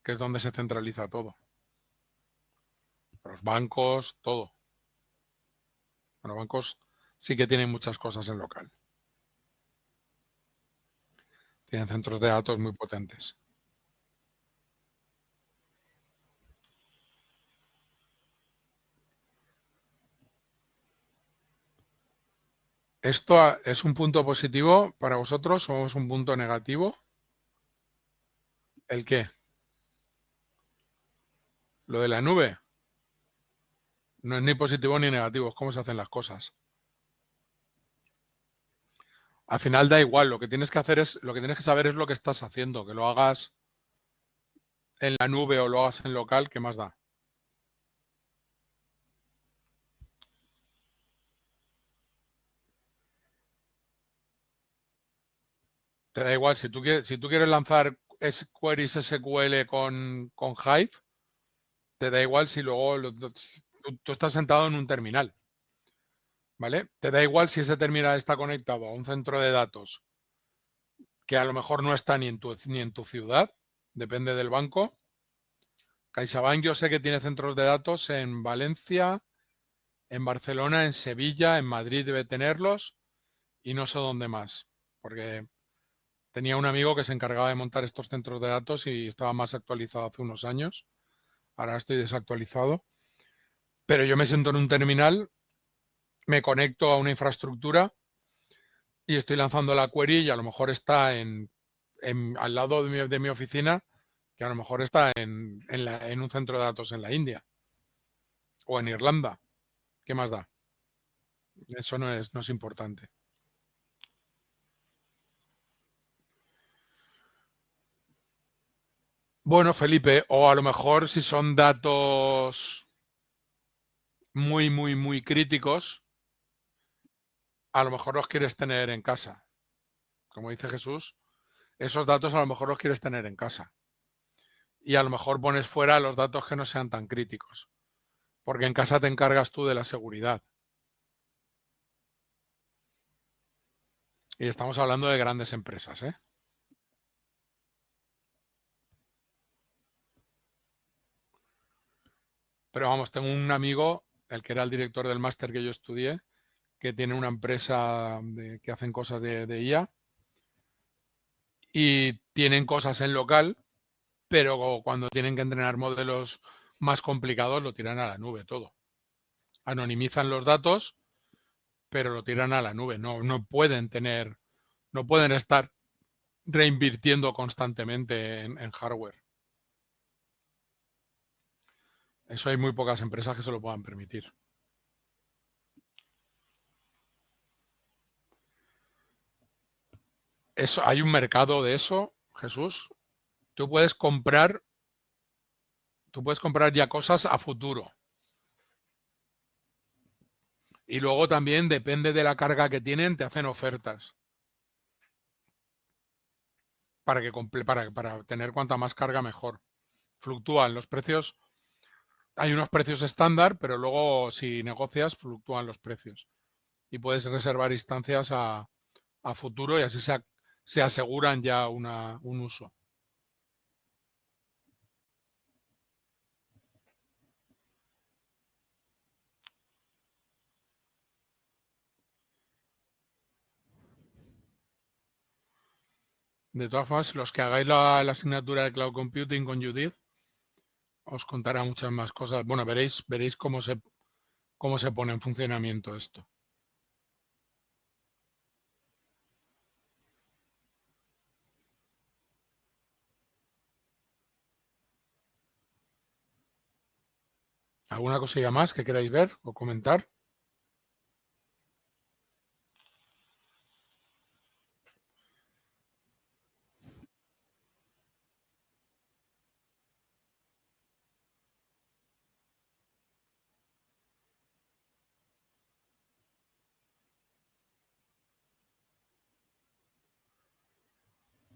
que es donde se centraliza todo. Los bancos, todo. Bueno, bancos sí que tienen muchas cosas en local. Tienen centros de datos muy potentes. ¿Esto es un punto positivo para vosotros o es un punto negativo? ¿El qué? Lo de la nube. No es ni positivo ni negativo, es cómo se hacen las cosas. Al final da igual, lo que tienes que saber es lo que estás haciendo, que lo hagas en la nube o lo hagas en local, ¿qué más da? Te da igual, si tú quieres lanzar queries SQL con Hive, te da igual si luego tú estás sentado en un terminal, ¿vale? Te da igual si ese terminal está conectado a un centro de datos que a lo mejor no está ni en tu ciudad, depende del banco. CaixaBank yo sé que tiene centros de datos en Valencia, en Barcelona, en Sevilla, en Madrid debe tenerlos y no sé dónde más, porque tenía un amigo que se encargaba de montar estos centros de datos y estaba más actualizado hace unos años. Ahora estoy desactualizado. Pero yo me siento en un terminal, me conecto a una infraestructura y estoy lanzando la query y a lo mejor está al lado de mi oficina, que a lo mejor está en un centro de datos en la India o en Irlanda. ¿Qué más da? Eso no es importante. Bueno, Felipe, o a lo mejor si son datos muy, muy, muy críticos, a lo mejor los quieres tener en casa. Como dice Jesús, esos datos a lo mejor los quieres tener en casa. Y a lo mejor pones fuera los datos que no sean tan críticos, porque en casa te encargas tú de la seguridad. Y estamos hablando de grandes empresas, ¿eh? Pero vamos, tengo un amigo, el que era el director del máster que yo estudié, que tiene una empresa que hacen cosas de IA y tienen cosas en local, pero cuando tienen que entrenar modelos más complicados lo tiran a la nube todo. Anonimizan los datos, pero lo tiran a la nube. No pueden estar reinvirtiendo constantemente en hardware. Eso hay muy pocas empresas que se lo puedan permitir. Eso, hay un mercado de eso, Jesús. Tú puedes comprar, tú puedes comprar ya cosas a futuro. Y luego también depende de la carga que tienen, te hacen ofertas para tener cuanta más carga mejor. Fluctúan los precios, hay unos precios estándar, pero luego si negocias fluctúan los precios. Y puedes reservar instancias a futuro y así se aseguran ya un uso. De todas formas, los que hagáis la asignatura de Cloud Computing con Judith, os contará muchas más cosas. Bueno, veréis cómo se pone en funcionamiento esto. ¿Alguna cosilla más que queráis ver o comentar?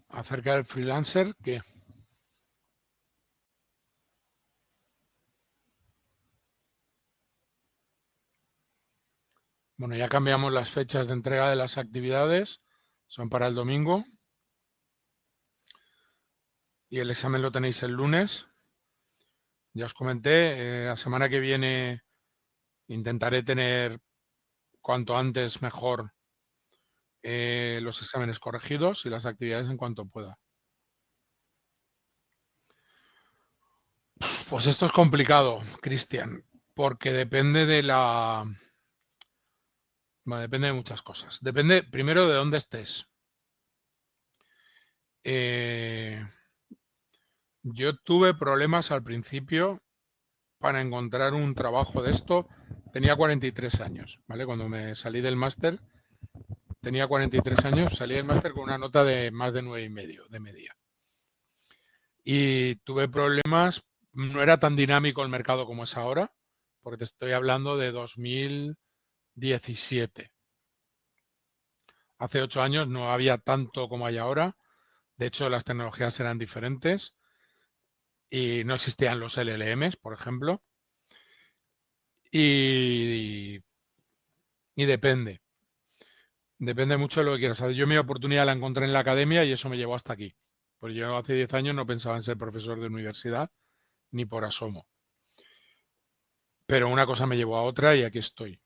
Acerca del freelancer, que bueno, ya cambiamos las fechas de entrega de las actividades, son para el domingo y el examen lo tenéis el lunes. Ya os comenté, la semana que viene intentaré tener cuanto antes mejor los exámenes corregidos y las actividades en cuanto pueda. Pues esto es complicado, Cristian, porque depende de muchas cosas. Depende primero de dónde estés. Yo tuve problemas al principio para encontrar un trabajo de esto. Tenía 43 años, ¿vale? Cuando me salí del máster, tenía 43 años, salí del máster con una nota de más de 9,5 de media. Y tuve problemas, no era tan dinámico el mercado como es ahora, porque te estoy hablando de 2017. Hace 8 años no había tanto como hay ahora. De hecho, las tecnologías eran diferentes y no existían los LLMs, por ejemplo. Y depende. Depende mucho de lo que quieras hacer. Yo mi oportunidad la encontré en la academia y eso me llevó hasta aquí. Porque yo hace 10 años no pensaba en ser profesor de universidad ni por asomo. Pero una cosa me llevó a otra y aquí estoy.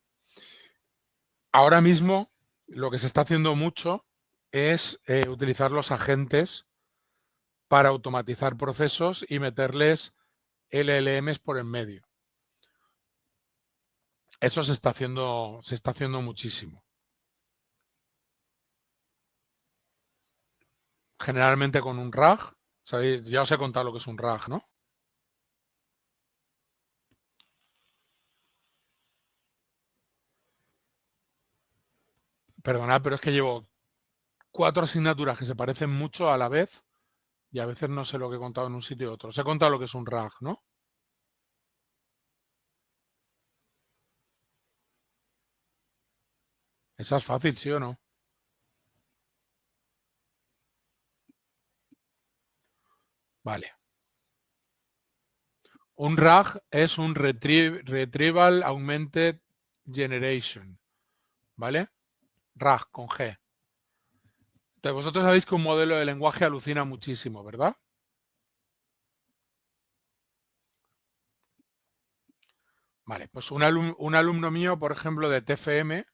Ahora mismo lo que se está haciendo mucho es utilizar los agentes para automatizar procesos y meterles LLMs por en medio. Eso se está haciendo muchísimo. Generalmente con un RAG. ¿Sabéis? Ya os he contado lo que es un RAG, ¿no? Perdonad, pero es que llevo 4 asignaturas que se parecen mucho a la vez y a veces no sé lo que he contado en un sitio y otro. Os he contado lo que es un RAG, ¿no? Esa es fácil, ¿sí o no? Vale. Un RAG es un Retrieval Augmented Generation, ¿vale? RAG con G. Entonces, vosotros sabéis que un modelo de lenguaje alucina muchísimo, ¿verdad? Vale, pues un alumno mío, por ejemplo, de TFM,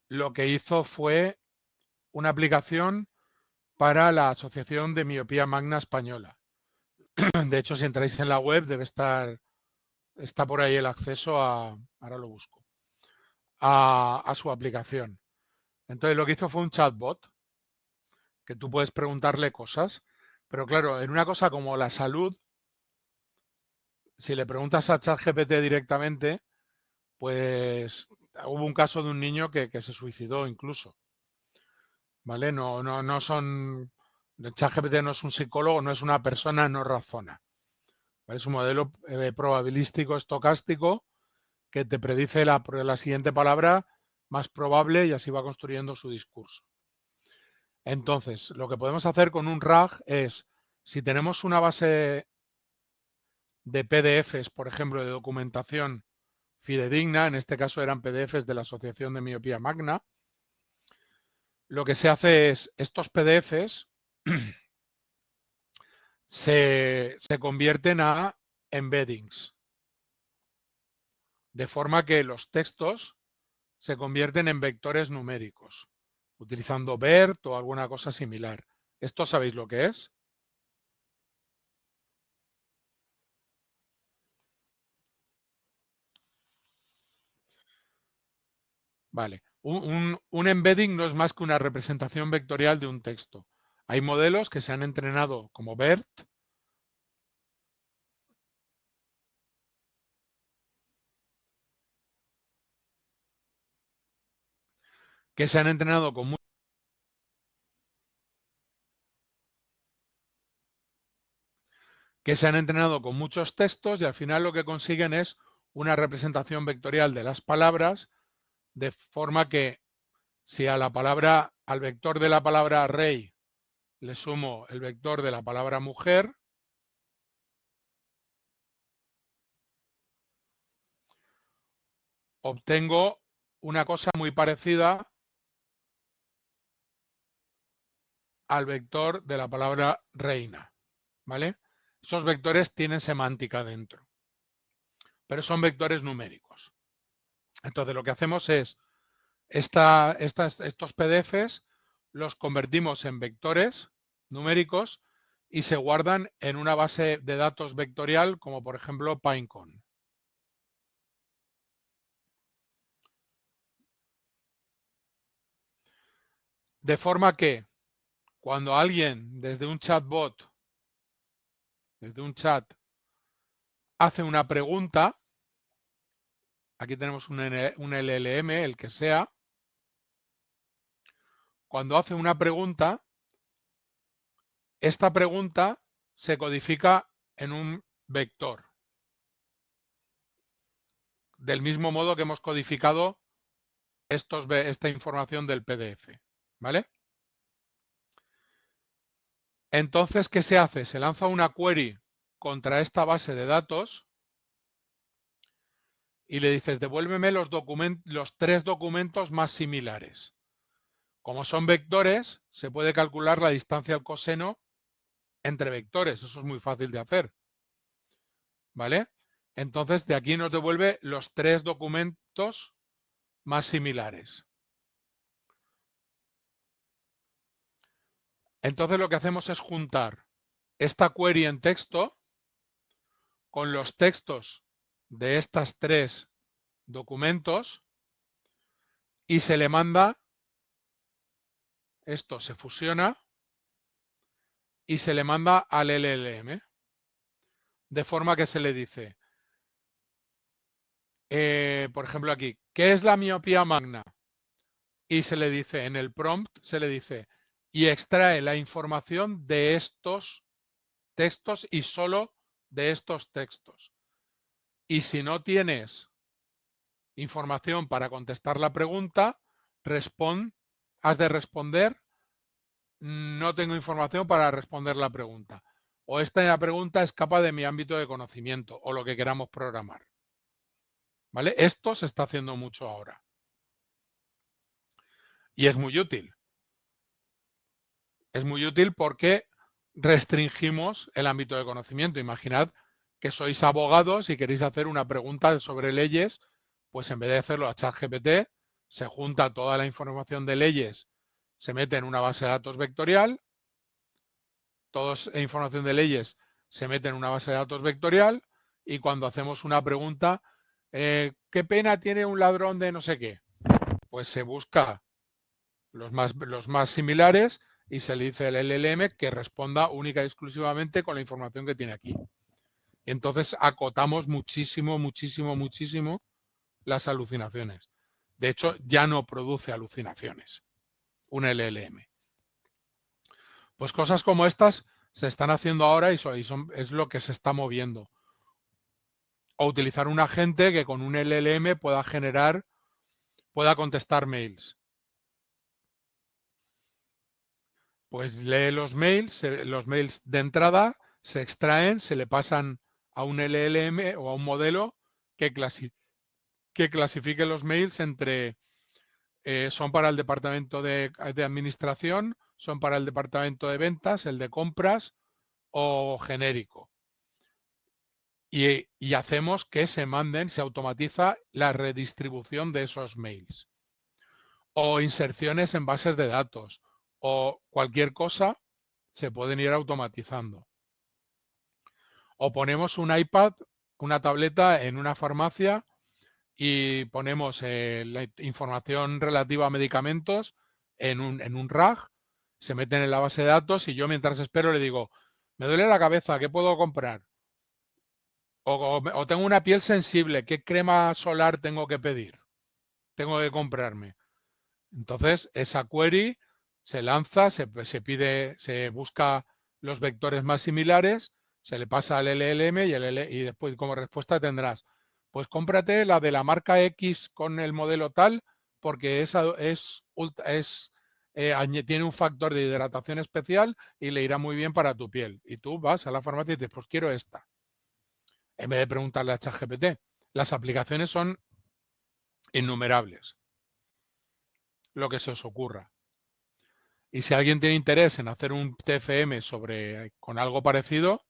lo que hizo fue una aplicación para la Asociación de Miopía Magna Española. De hecho, si entráis en la web, está por ahí el acceso ahora lo busco, a su aplicación. Entonces, lo que hizo fue un chatbot, que tú puedes preguntarle cosas, pero claro, en una cosa como la salud, si le preguntas a ChatGPT directamente, pues hubo un caso de un niño que se suicidó incluso, ¿vale? No son, ChatGPT no es un psicólogo, no es una persona, no razona, ¿vale? Es un modelo probabilístico estocástico que te predice la siguiente palabra más probable y así va construyendo su discurso. Entonces, lo que podemos hacer con un RAG es, si tenemos una base de PDFs, por ejemplo, de documentación fidedigna, en este caso eran PDFs de la Asociación de Miopía Magna, lo que se hace es, estos PDFs se convierten a embeddings, de forma que los textos se convierten en vectores numéricos, utilizando BERT o alguna cosa similar. ¿Esto sabéis lo que es? Vale. Un embedding no es más que una representación vectorial de un texto. Hay modelos que se han entrenado como BERT, que se han entrenado con muchos textos y al final lo que consiguen es una representación vectorial de las palabras, de forma que si a la palabra, al vector de la palabra rey le sumo el vector de la palabra mujer, obtengo una cosa muy parecida al vector de la palabra reina, ¿vale? Esos vectores tienen semántica dentro, pero son vectores numéricos. Entonces lo que hacemos es, estos PDFs los convertimos en vectores numéricos y se guardan en una base de datos vectorial como por ejemplo Pinecone. De forma que cuando alguien desde un chatbot, desde un chat, hace una pregunta, aquí tenemos un LLM, el que sea, cuando hace una pregunta, esta pregunta se codifica en un vector, del mismo modo que hemos codificado esta información del PDF, ¿vale? Entonces, ¿qué se hace? Se lanza una query contra esta base de datos y le dices, devuélveme los 3 documentos más similares. Como son vectores, se puede calcular la distancia al coseno entre vectores. Eso es muy fácil de hacer. ¿Vale? Entonces, de aquí nos devuelve los 3 documentos más similares. Entonces, lo que hacemos es juntar esta query en texto con los textos de estas 3 documentos y se le manda, esto se fusiona y se le manda al LLM. De forma que se le dice, por ejemplo aquí, ¿qué es la miopía magna? Y se le dice, en el prompt se le dice, y extrae la información de estos textos y solo de estos textos. Y si no tienes información para contestar la pregunta, has de responder, no tengo información para responder la pregunta. O esta pregunta escapa de mi ámbito de conocimiento o lo que queramos programar. ¿Vale? Esto se está haciendo mucho ahora. Y es muy útil. Es muy útil porque restringimos el ámbito de conocimiento. Imaginad que sois abogados y queréis hacer una pregunta sobre leyes, pues en vez de hacerlo a ChatGPT, se junta toda la información de leyes, se mete en una base de datos vectorial, toda la información de leyes se mete en una base de datos vectorial y cuando hacemos una pregunta, ¿qué pena tiene un ladrón de no sé qué? Pues se busca los más similares y se le dice al LLM que responda única y exclusivamente con la información que tiene aquí. Entonces acotamos muchísimo, muchísimo, muchísimo las alucinaciones. De hecho, ya no produce alucinaciones un LLM. Pues cosas como estas se están haciendo ahora y es lo que se está moviendo. O utilizar un agente que con un LLM pueda contestar mails. Pues lee los mails de entrada se extraen, se le pasan a un LLM o a un modelo que clasifique los mails entre son para el departamento de administración, son para el departamento de ventas, el de compras o genérico. Y hacemos que se manden, se automatiza la redistribución de esos mails. O inserciones en bases de datos o cualquier cosa se pueden ir automatizando. O ponemos un iPad, una tableta en una farmacia y ponemos la información relativa a medicamentos en un RAG, se meten en la base de datos y yo mientras espero le digo, me duele la cabeza, ¿qué puedo comprar? O tengo una piel sensible, ¿qué crema solar tengo que pedir? Tengo que comprarme. Entonces, esa query se lanza, se busca los vectores más similares, se le pasa al LLM y después como respuesta tendrás, pues cómprate la de la marca X con el modelo tal, porque tiene un factor de hidratación especial y le irá muy bien para tu piel. Y tú vas a la farmacia y dices, pues quiero esta. En vez de preguntarle a ChatGPT. Las aplicaciones son innumerables. Lo que se os ocurra. Y si alguien tiene interés en hacer un TFM con algo parecido,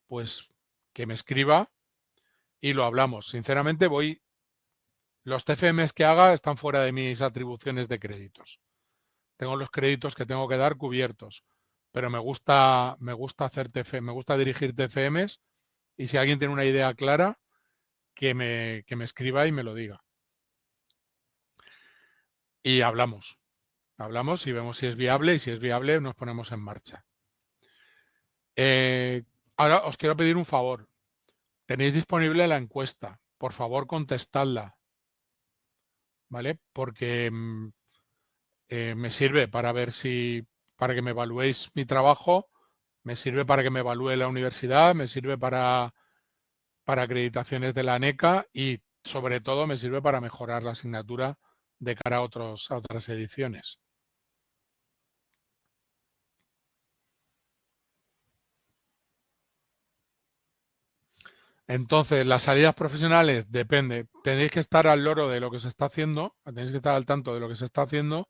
pues que me escriba y lo hablamos. Sinceramente los TFMs que haga están fuera de mis atribuciones de créditos. Tengo los créditos que tengo que dar cubiertos, pero me gusta hacer TFM, me gusta dirigir TFMs y si alguien tiene una idea clara, que me escriba y me lo diga. Y hablamos y vemos si es viable y si es viable nos ponemos en marcha. Ahora os quiero pedir un favor. Tenéis disponible la encuesta. Por favor, contestadla. ¿Vale? Porque me sirve para para que me evaluéis mi trabajo, me sirve para que me evalúe la universidad, me sirve para acreditaciones de la ANECA y sobre todo me sirve para mejorar la asignatura de cara a otras ediciones. Entonces, las salidas profesionales depende. Tenéis que estar al loro de lo que se está haciendo, tenéis que estar al tanto de lo que se está haciendo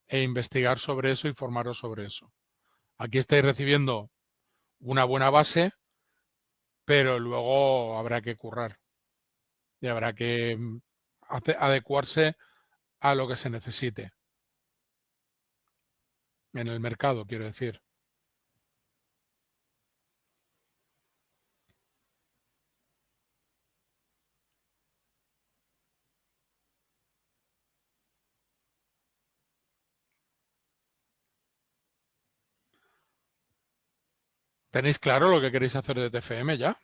e investigar sobre eso y formaros sobre eso. Aquí estáis recibiendo una buena base, pero luego habrá que currar y habrá que adecuarse a lo que se necesite en el mercado, quiero decir. ¿Tenéis claro lo que queréis hacer de TFM ya?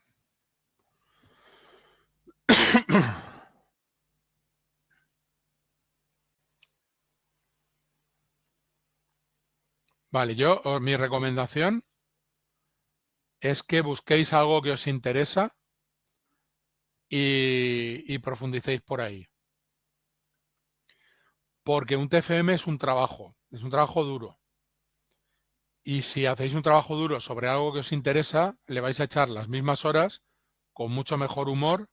Vale, mi recomendación es que busquéis algo que os interesa y profundicéis por ahí. Porque un TFM es un trabajo duro. Y si hacéis un trabajo duro sobre algo que os interesa, le vais a echar las mismas horas con mucho mejor humor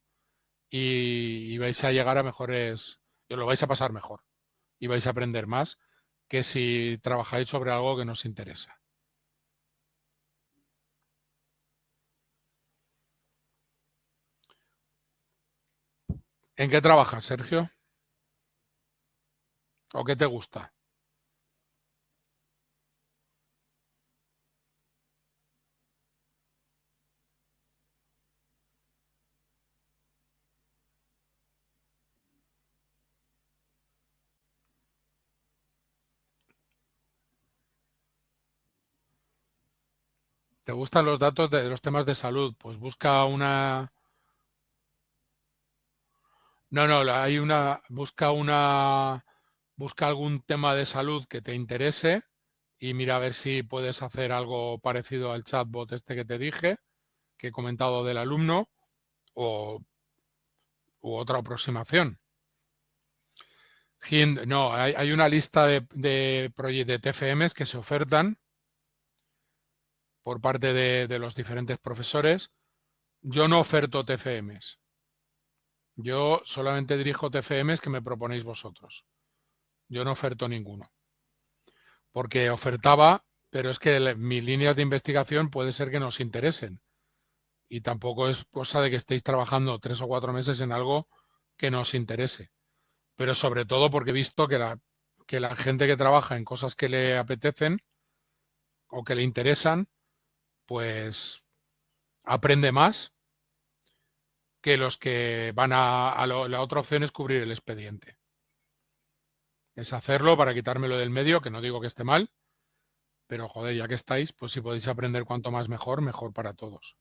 y vais a llegar a mejores, y os lo vais a pasar mejor y vais a aprender más que si trabajáis sobre algo que no os interesa. ¿En qué trabajas, Sergio? ¿O qué te gusta? ¿Te gustan los datos de los temas de salud? Pues busca una... No, no, busca algún tema de salud que te interese y mira a ver si puedes hacer algo parecido al chatbot este que te dije, que he comentado del alumno, o u otra aproximación. No, hay una lista de TFMs que se ofertan por parte de los diferentes profesores. Yo no oferto TFMs. Yo solamente dirijo TFMs que me proponéis vosotros. Yo no oferto ninguno. Porque ofertaba, pero es que mis líneas de investigación puede ser que nos interesen. Y tampoco es cosa de que estéis trabajando 3 o 4 meses en algo que nos interese. Pero sobre todo porque he visto que la gente que trabaja en cosas que le apetecen o que le interesan, pues aprende más que los que van la otra opción es cubrir el expediente. Es hacerlo para quitármelo del medio, que no digo que esté mal, pero joder, ya que estáis, pues si podéis aprender cuanto más mejor, mejor para todos.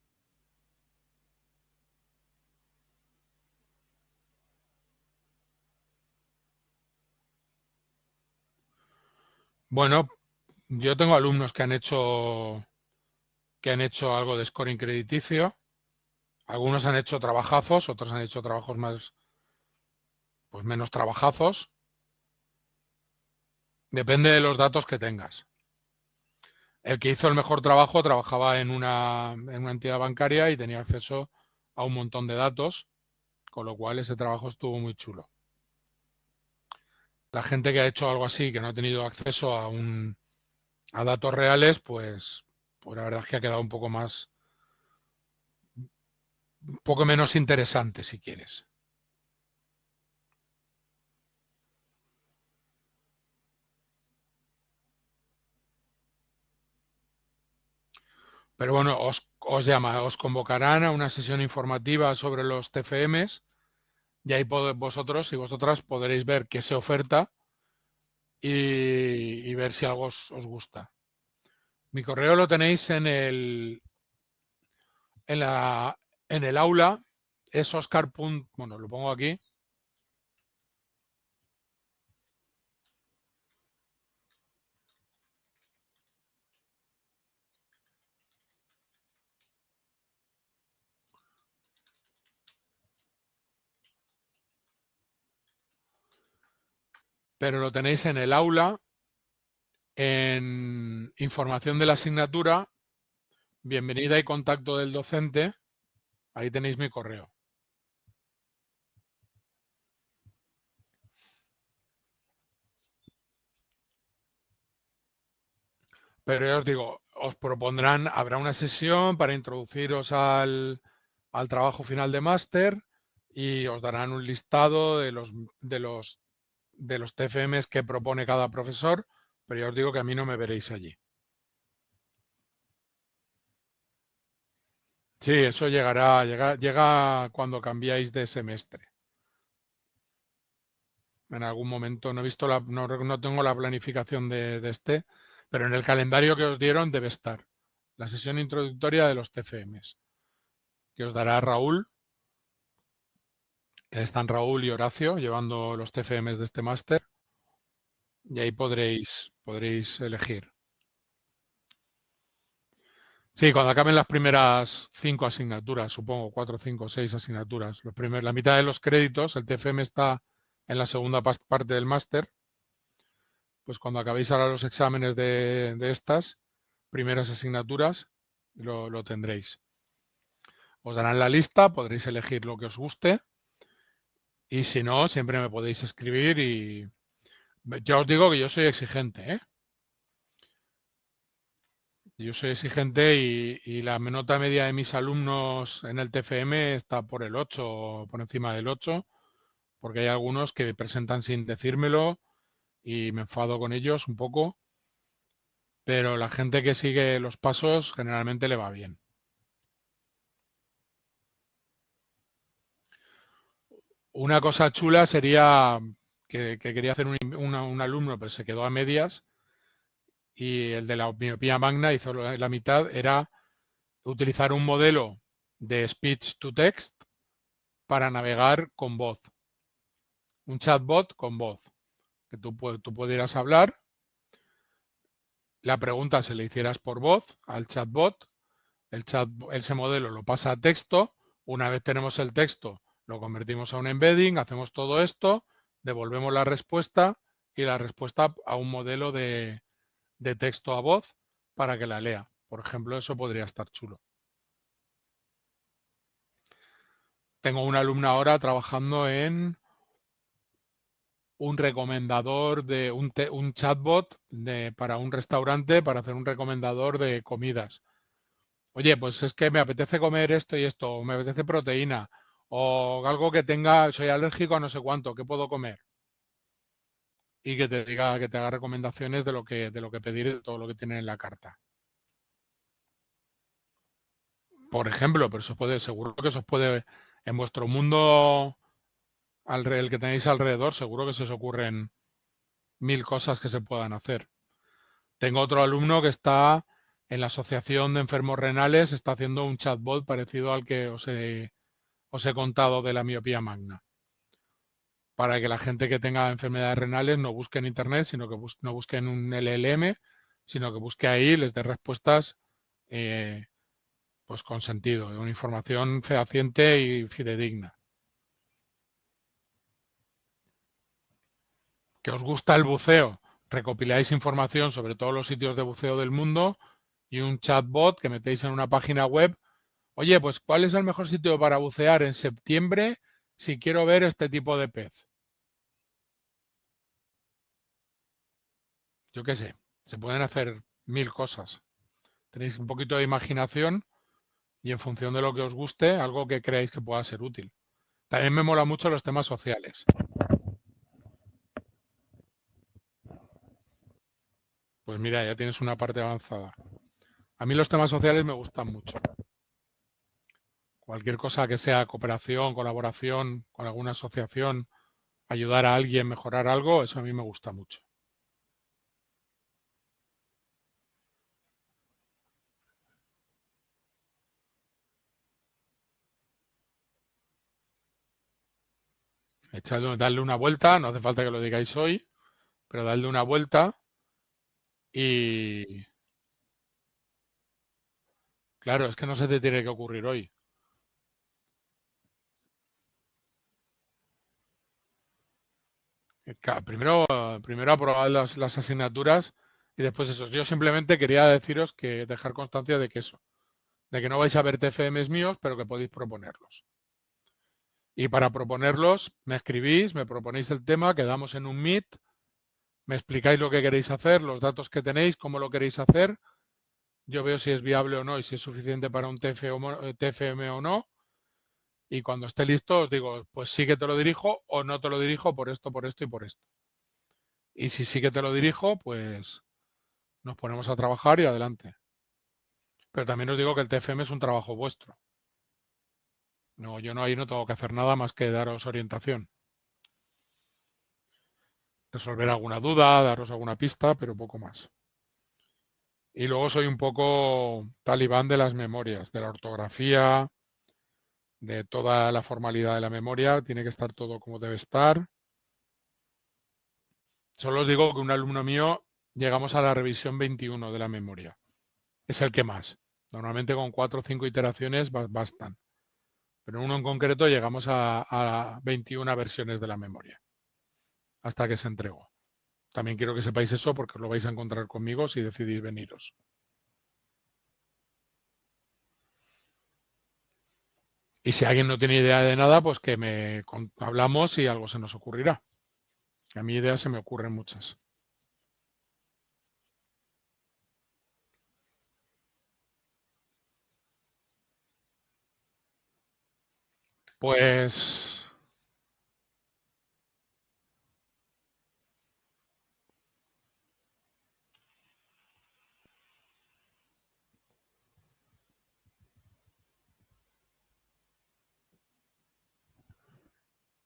Bueno, yo tengo alumnos que han hecho algo de scoring crediticio. Algunos han hecho trabajazos, otros han hecho trabajos más, pues menos trabajazos. Depende de los datos que tengas. El que hizo el mejor trabajo trabajaba en una entidad bancaria y tenía acceso a un montón de datos, con lo cual ese trabajo estuvo muy chulo. La gente que ha hecho algo así, que no ha tenido acceso a datos reales, pues la verdad es que ha quedado un poco menos interesante, si quieres. Pero bueno, os convocarán a una sesión informativa sobre los TFMs y ahí vosotros y vosotras podréis ver qué se oferta y ver si algo os gusta. Mi correo lo tenéis en la, en el aula, es Oscar. Bueno, lo pongo aquí, pero lo tenéis en el aula, en información de la asignatura, bienvenida y contacto del docente, ahí tenéis mi correo. Pero ya os digo, os propondrán, habrá una sesión para introduciros al trabajo final de máster y os darán un listado de los TFMs que propone cada profesor, pero ya os digo que a mí no me veréis allí. Sí, eso llega cuando cambiáis de semestre. En algún momento no he visto no tengo la planificación de este, pero en el calendario que os dieron debe estar la sesión introductoria de los TFMs, que os dará Raúl. Están Raúl y Horacio llevando los TFMs de este máster y ahí podréis elegir. Sí, cuando acaben las primeras 5 asignaturas, supongo, 4, 5, 6 asignaturas. La mitad de los créditos, el TFM está en la segunda parte del máster. Pues cuando acabéis ahora los exámenes de estas primeras asignaturas, lo tendréis. Os darán la lista, podréis elegir lo que os guste y si no, siempre me podéis escribir y ya os digo que yo soy exigente, ¿eh? Yo soy exigente y la nota media de mis alumnos en el TFM está por el 8 o por encima del 8, porque hay algunos que presentan sin decírmelo y me enfado con ellos un poco, pero la gente que sigue los pasos generalmente le va bien. Una cosa chula sería que quería hacer un alumno, pero se quedó a medias y el de la miopía magna hizo la mitad, era utilizar un modelo de speech to text para navegar con voz, un chatbot con voz, que tú pudieras hablar, la pregunta se le hicieras por voz al chatbot, ese modelo lo pasa a texto, una vez tenemos el texto lo convertimos a un embedding, hacemos todo esto, devolvemos la respuesta y la respuesta a un modelo de texto a voz para que la lea. Por ejemplo, eso podría estar chulo. Tengo una alumna ahora trabajando en un recomendador de un chatbot para un restaurante para hacer un recomendador de comidas. Oye, pues es que me apetece comer esto y esto, o me apetece proteína, o algo que tenga, soy alérgico a no sé cuánto, ¿qué puedo comer? Y que te diga, que te haga recomendaciones de lo que pedir y de todo lo que tiene en la carta. Por ejemplo, pero seguro que eso puede, en vuestro mundo, el que tenéis alrededor, seguro que se os ocurren 1000 cosas que se puedan hacer. Tengo otro alumno que está en la Asociación de Enfermos Renales, está haciendo un chatbot parecido al que os he contado de la miopía magna, para que la gente que tenga enfermedades renales no busque en Internet, sino que no busque en un LLM, sino que busque ahí y les dé respuestas pues con sentido, una información fehaciente y fidedigna. ¿Que os gusta el buceo? Recopiláis información sobre todos los sitios de buceo del mundo y un chatbot que metéis en una página web. Oye, pues ¿cuál es el mejor sitio para bucear en septiembre si quiero ver este tipo de pez? Yo qué sé, se pueden hacer 1000 cosas. Tenéis un poquito de imaginación y en función de lo que os guste, algo que creáis que pueda ser útil. También me mola mucho los temas sociales. Pues mira, ya tienes una parte avanzada. A mí los temas sociales me gustan mucho. Cualquier cosa que sea cooperación, colaboración con alguna asociación, ayudar a alguien, mejorar algo, eso a mí me gusta mucho. Darle una vuelta, no hace falta que lo digáis hoy, pero darle una vuelta y claro, es que no se te tiene que ocurrir hoy. Primero aprobar las asignaturas y después eso. Yo simplemente quería deciros que dejar constancia de que eso, de que no vais a ver TFMs míos, pero que podéis proponerlos. Y para proponerlos, me escribís, me proponéis el tema, quedamos en un meet Me explicáis lo que queréis hacer, los datos que tenéis, cómo lo queréis hacer. Yo veo si es viable o no y si es suficiente para un TFM o no. Y cuando esté listo os digo, pues sí que te lo dirijo o no te lo dirijo por esto, por esto y por esto. Y si sí que te lo dirijo, pues nos ponemos a trabajar y adelante. Pero también os digo que el TFM es un trabajo vuestro. No, yo no ahí no tengo que hacer nada más que daros orientación. Resolver alguna duda, daros alguna pista, pero poco más. Y luego soy un poco talibán de las memorias, de la ortografía, de toda la formalidad de la memoria. Tiene que estar todo como debe estar. Solo os digo que un alumno mío llegamos a la revisión 21 de la memoria. Es el que más. Normalmente con 4 o 5 iteraciones bastan. Pero en uno en concreto llegamos a 21 versiones de la memoria hasta que se entregó. También quiero que sepáis eso porque os lo vais a encontrar conmigo si decidís veniros. Y si alguien no tiene idea de nada, pues que hablamos y algo se nos ocurrirá. A mí ideas se me ocurren muchas. Pues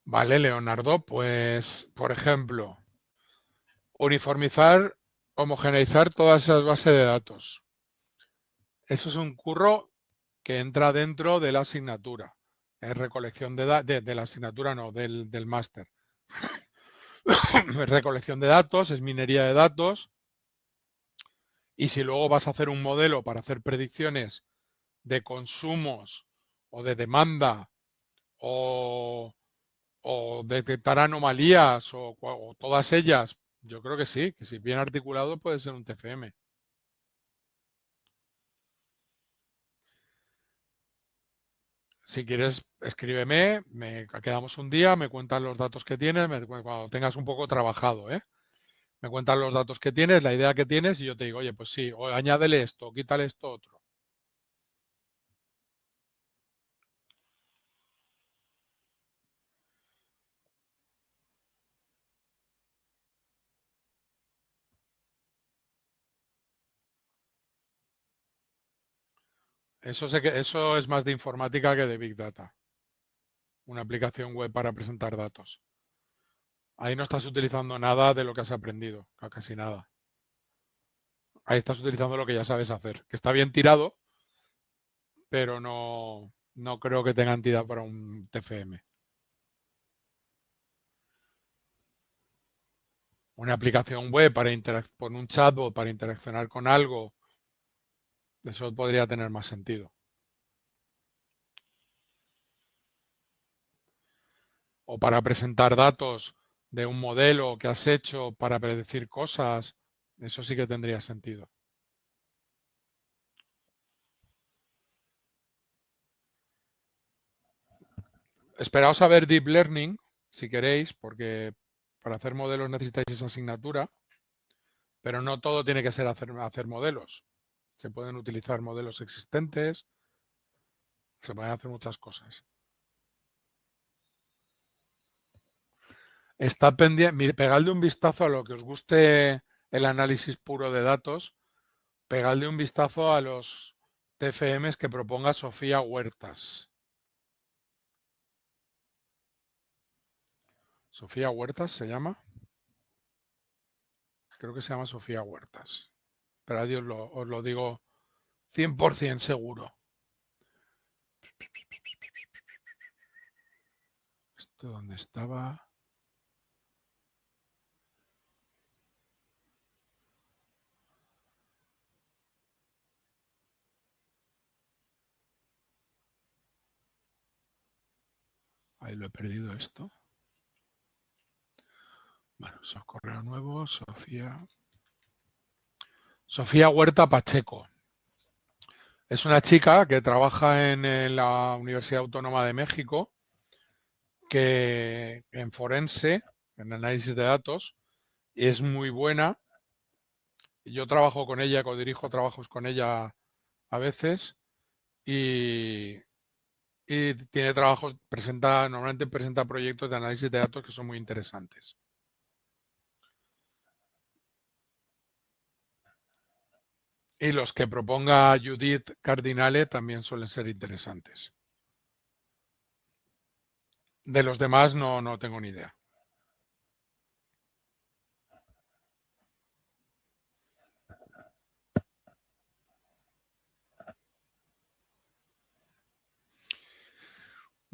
vale, Leonardo, pues por ejemplo, uniformizar, homogeneizar todas esas bases de datos. Eso es un curro que entra dentro de la asignatura. Es recolección de la asignatura, no, del máster. Es recolección de datos, es minería de datos. Y si luego vas a hacer un modelo para hacer predicciones de consumos o de demanda o detectar anomalías o todas ellas, yo creo que sí, que si bien articulado puede ser un TFM. Si quieres, escríbeme, quedamos un día, me cuentas los datos que tienes, cuando tengas un poco trabajado, ¿eh? Me cuentas los datos que tienes, la idea que tienes y yo te digo, oye, pues sí, o añádele esto, quítale esto otro. Eso es más de informática que de Big Data, una aplicación web para presentar datos. Ahí no estás utilizando nada de lo que has aprendido, casi nada. Ahí estás utilizando lo que ya sabes hacer, que está bien tirado, pero no creo que tenga entidad para un TFM. Una aplicación web para con un chatbot para interaccionar con algo, eso podría tener más sentido. O para presentar datos de un modelo que has hecho para predecir cosas, eso sí que tendría sentido. Esperaos a ver Deep Learning, si queréis, porque para hacer modelos necesitáis esa asignatura, pero no todo tiene que ser hacer modelos. Se pueden utilizar modelos existentes, se pueden hacer muchas cosas. Está pendiente, pegadle un vistazo a lo que os guste el análisis puro de datos, pegadle un vistazo a los TFMs que proponga Sofía Huertas. ¿Sofía Huertas se llama? Creo que se llama Sofía Huertas. Pero a Dios os lo digo 100% seguro. ¿Esto dónde estaba? Ahí lo he perdido esto. Bueno, esos correos nuevos, Sofía. Sofía Huerta Pacheco. Es una chica que trabaja en la Universidad Autónoma de México, que en forense, en análisis de datos, es muy buena. Yo trabajo con ella, codirijo trabajos con ella a veces y, y tiene trabajos, normalmente presenta proyectos de análisis de datos que son muy interesantes. Y los que proponga Judith Cardinale también suelen ser interesantes. De los demás no tengo ni idea.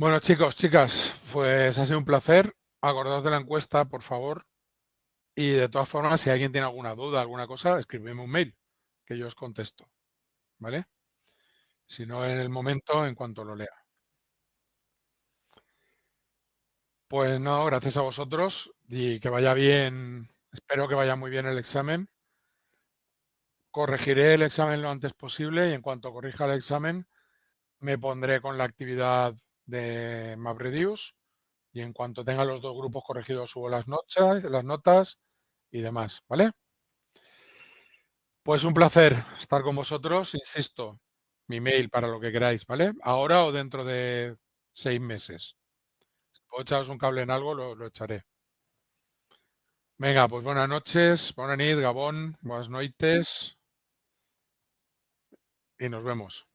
Bueno, chicos, chicas, pues ha sido un placer. Acordaos de la encuesta, por favor. Y de todas formas, si alguien tiene alguna duda, alguna cosa, escribidme un mail, que yo os contesto. ¿Vale? Si no, en el momento, en cuanto lo lea. Pues no, gracias a vosotros y que vaya bien. Espero que vaya muy bien el examen. Corregiré el examen lo antes posible y en cuanto corrija el examen me pondré con la actividad de MapReduce y en cuanto tenga los dos grupos corregidos subo las notas y demás, ¿vale? Pues un placer estar con vosotros, insisto, mi mail para lo que queráis, ¿vale? Ahora o dentro de 6 meses. Si puedo echaros un cable en algo, lo echaré. Venga, pues buenas noches, buenas nit, Gabón, buenas noites y nos vemos.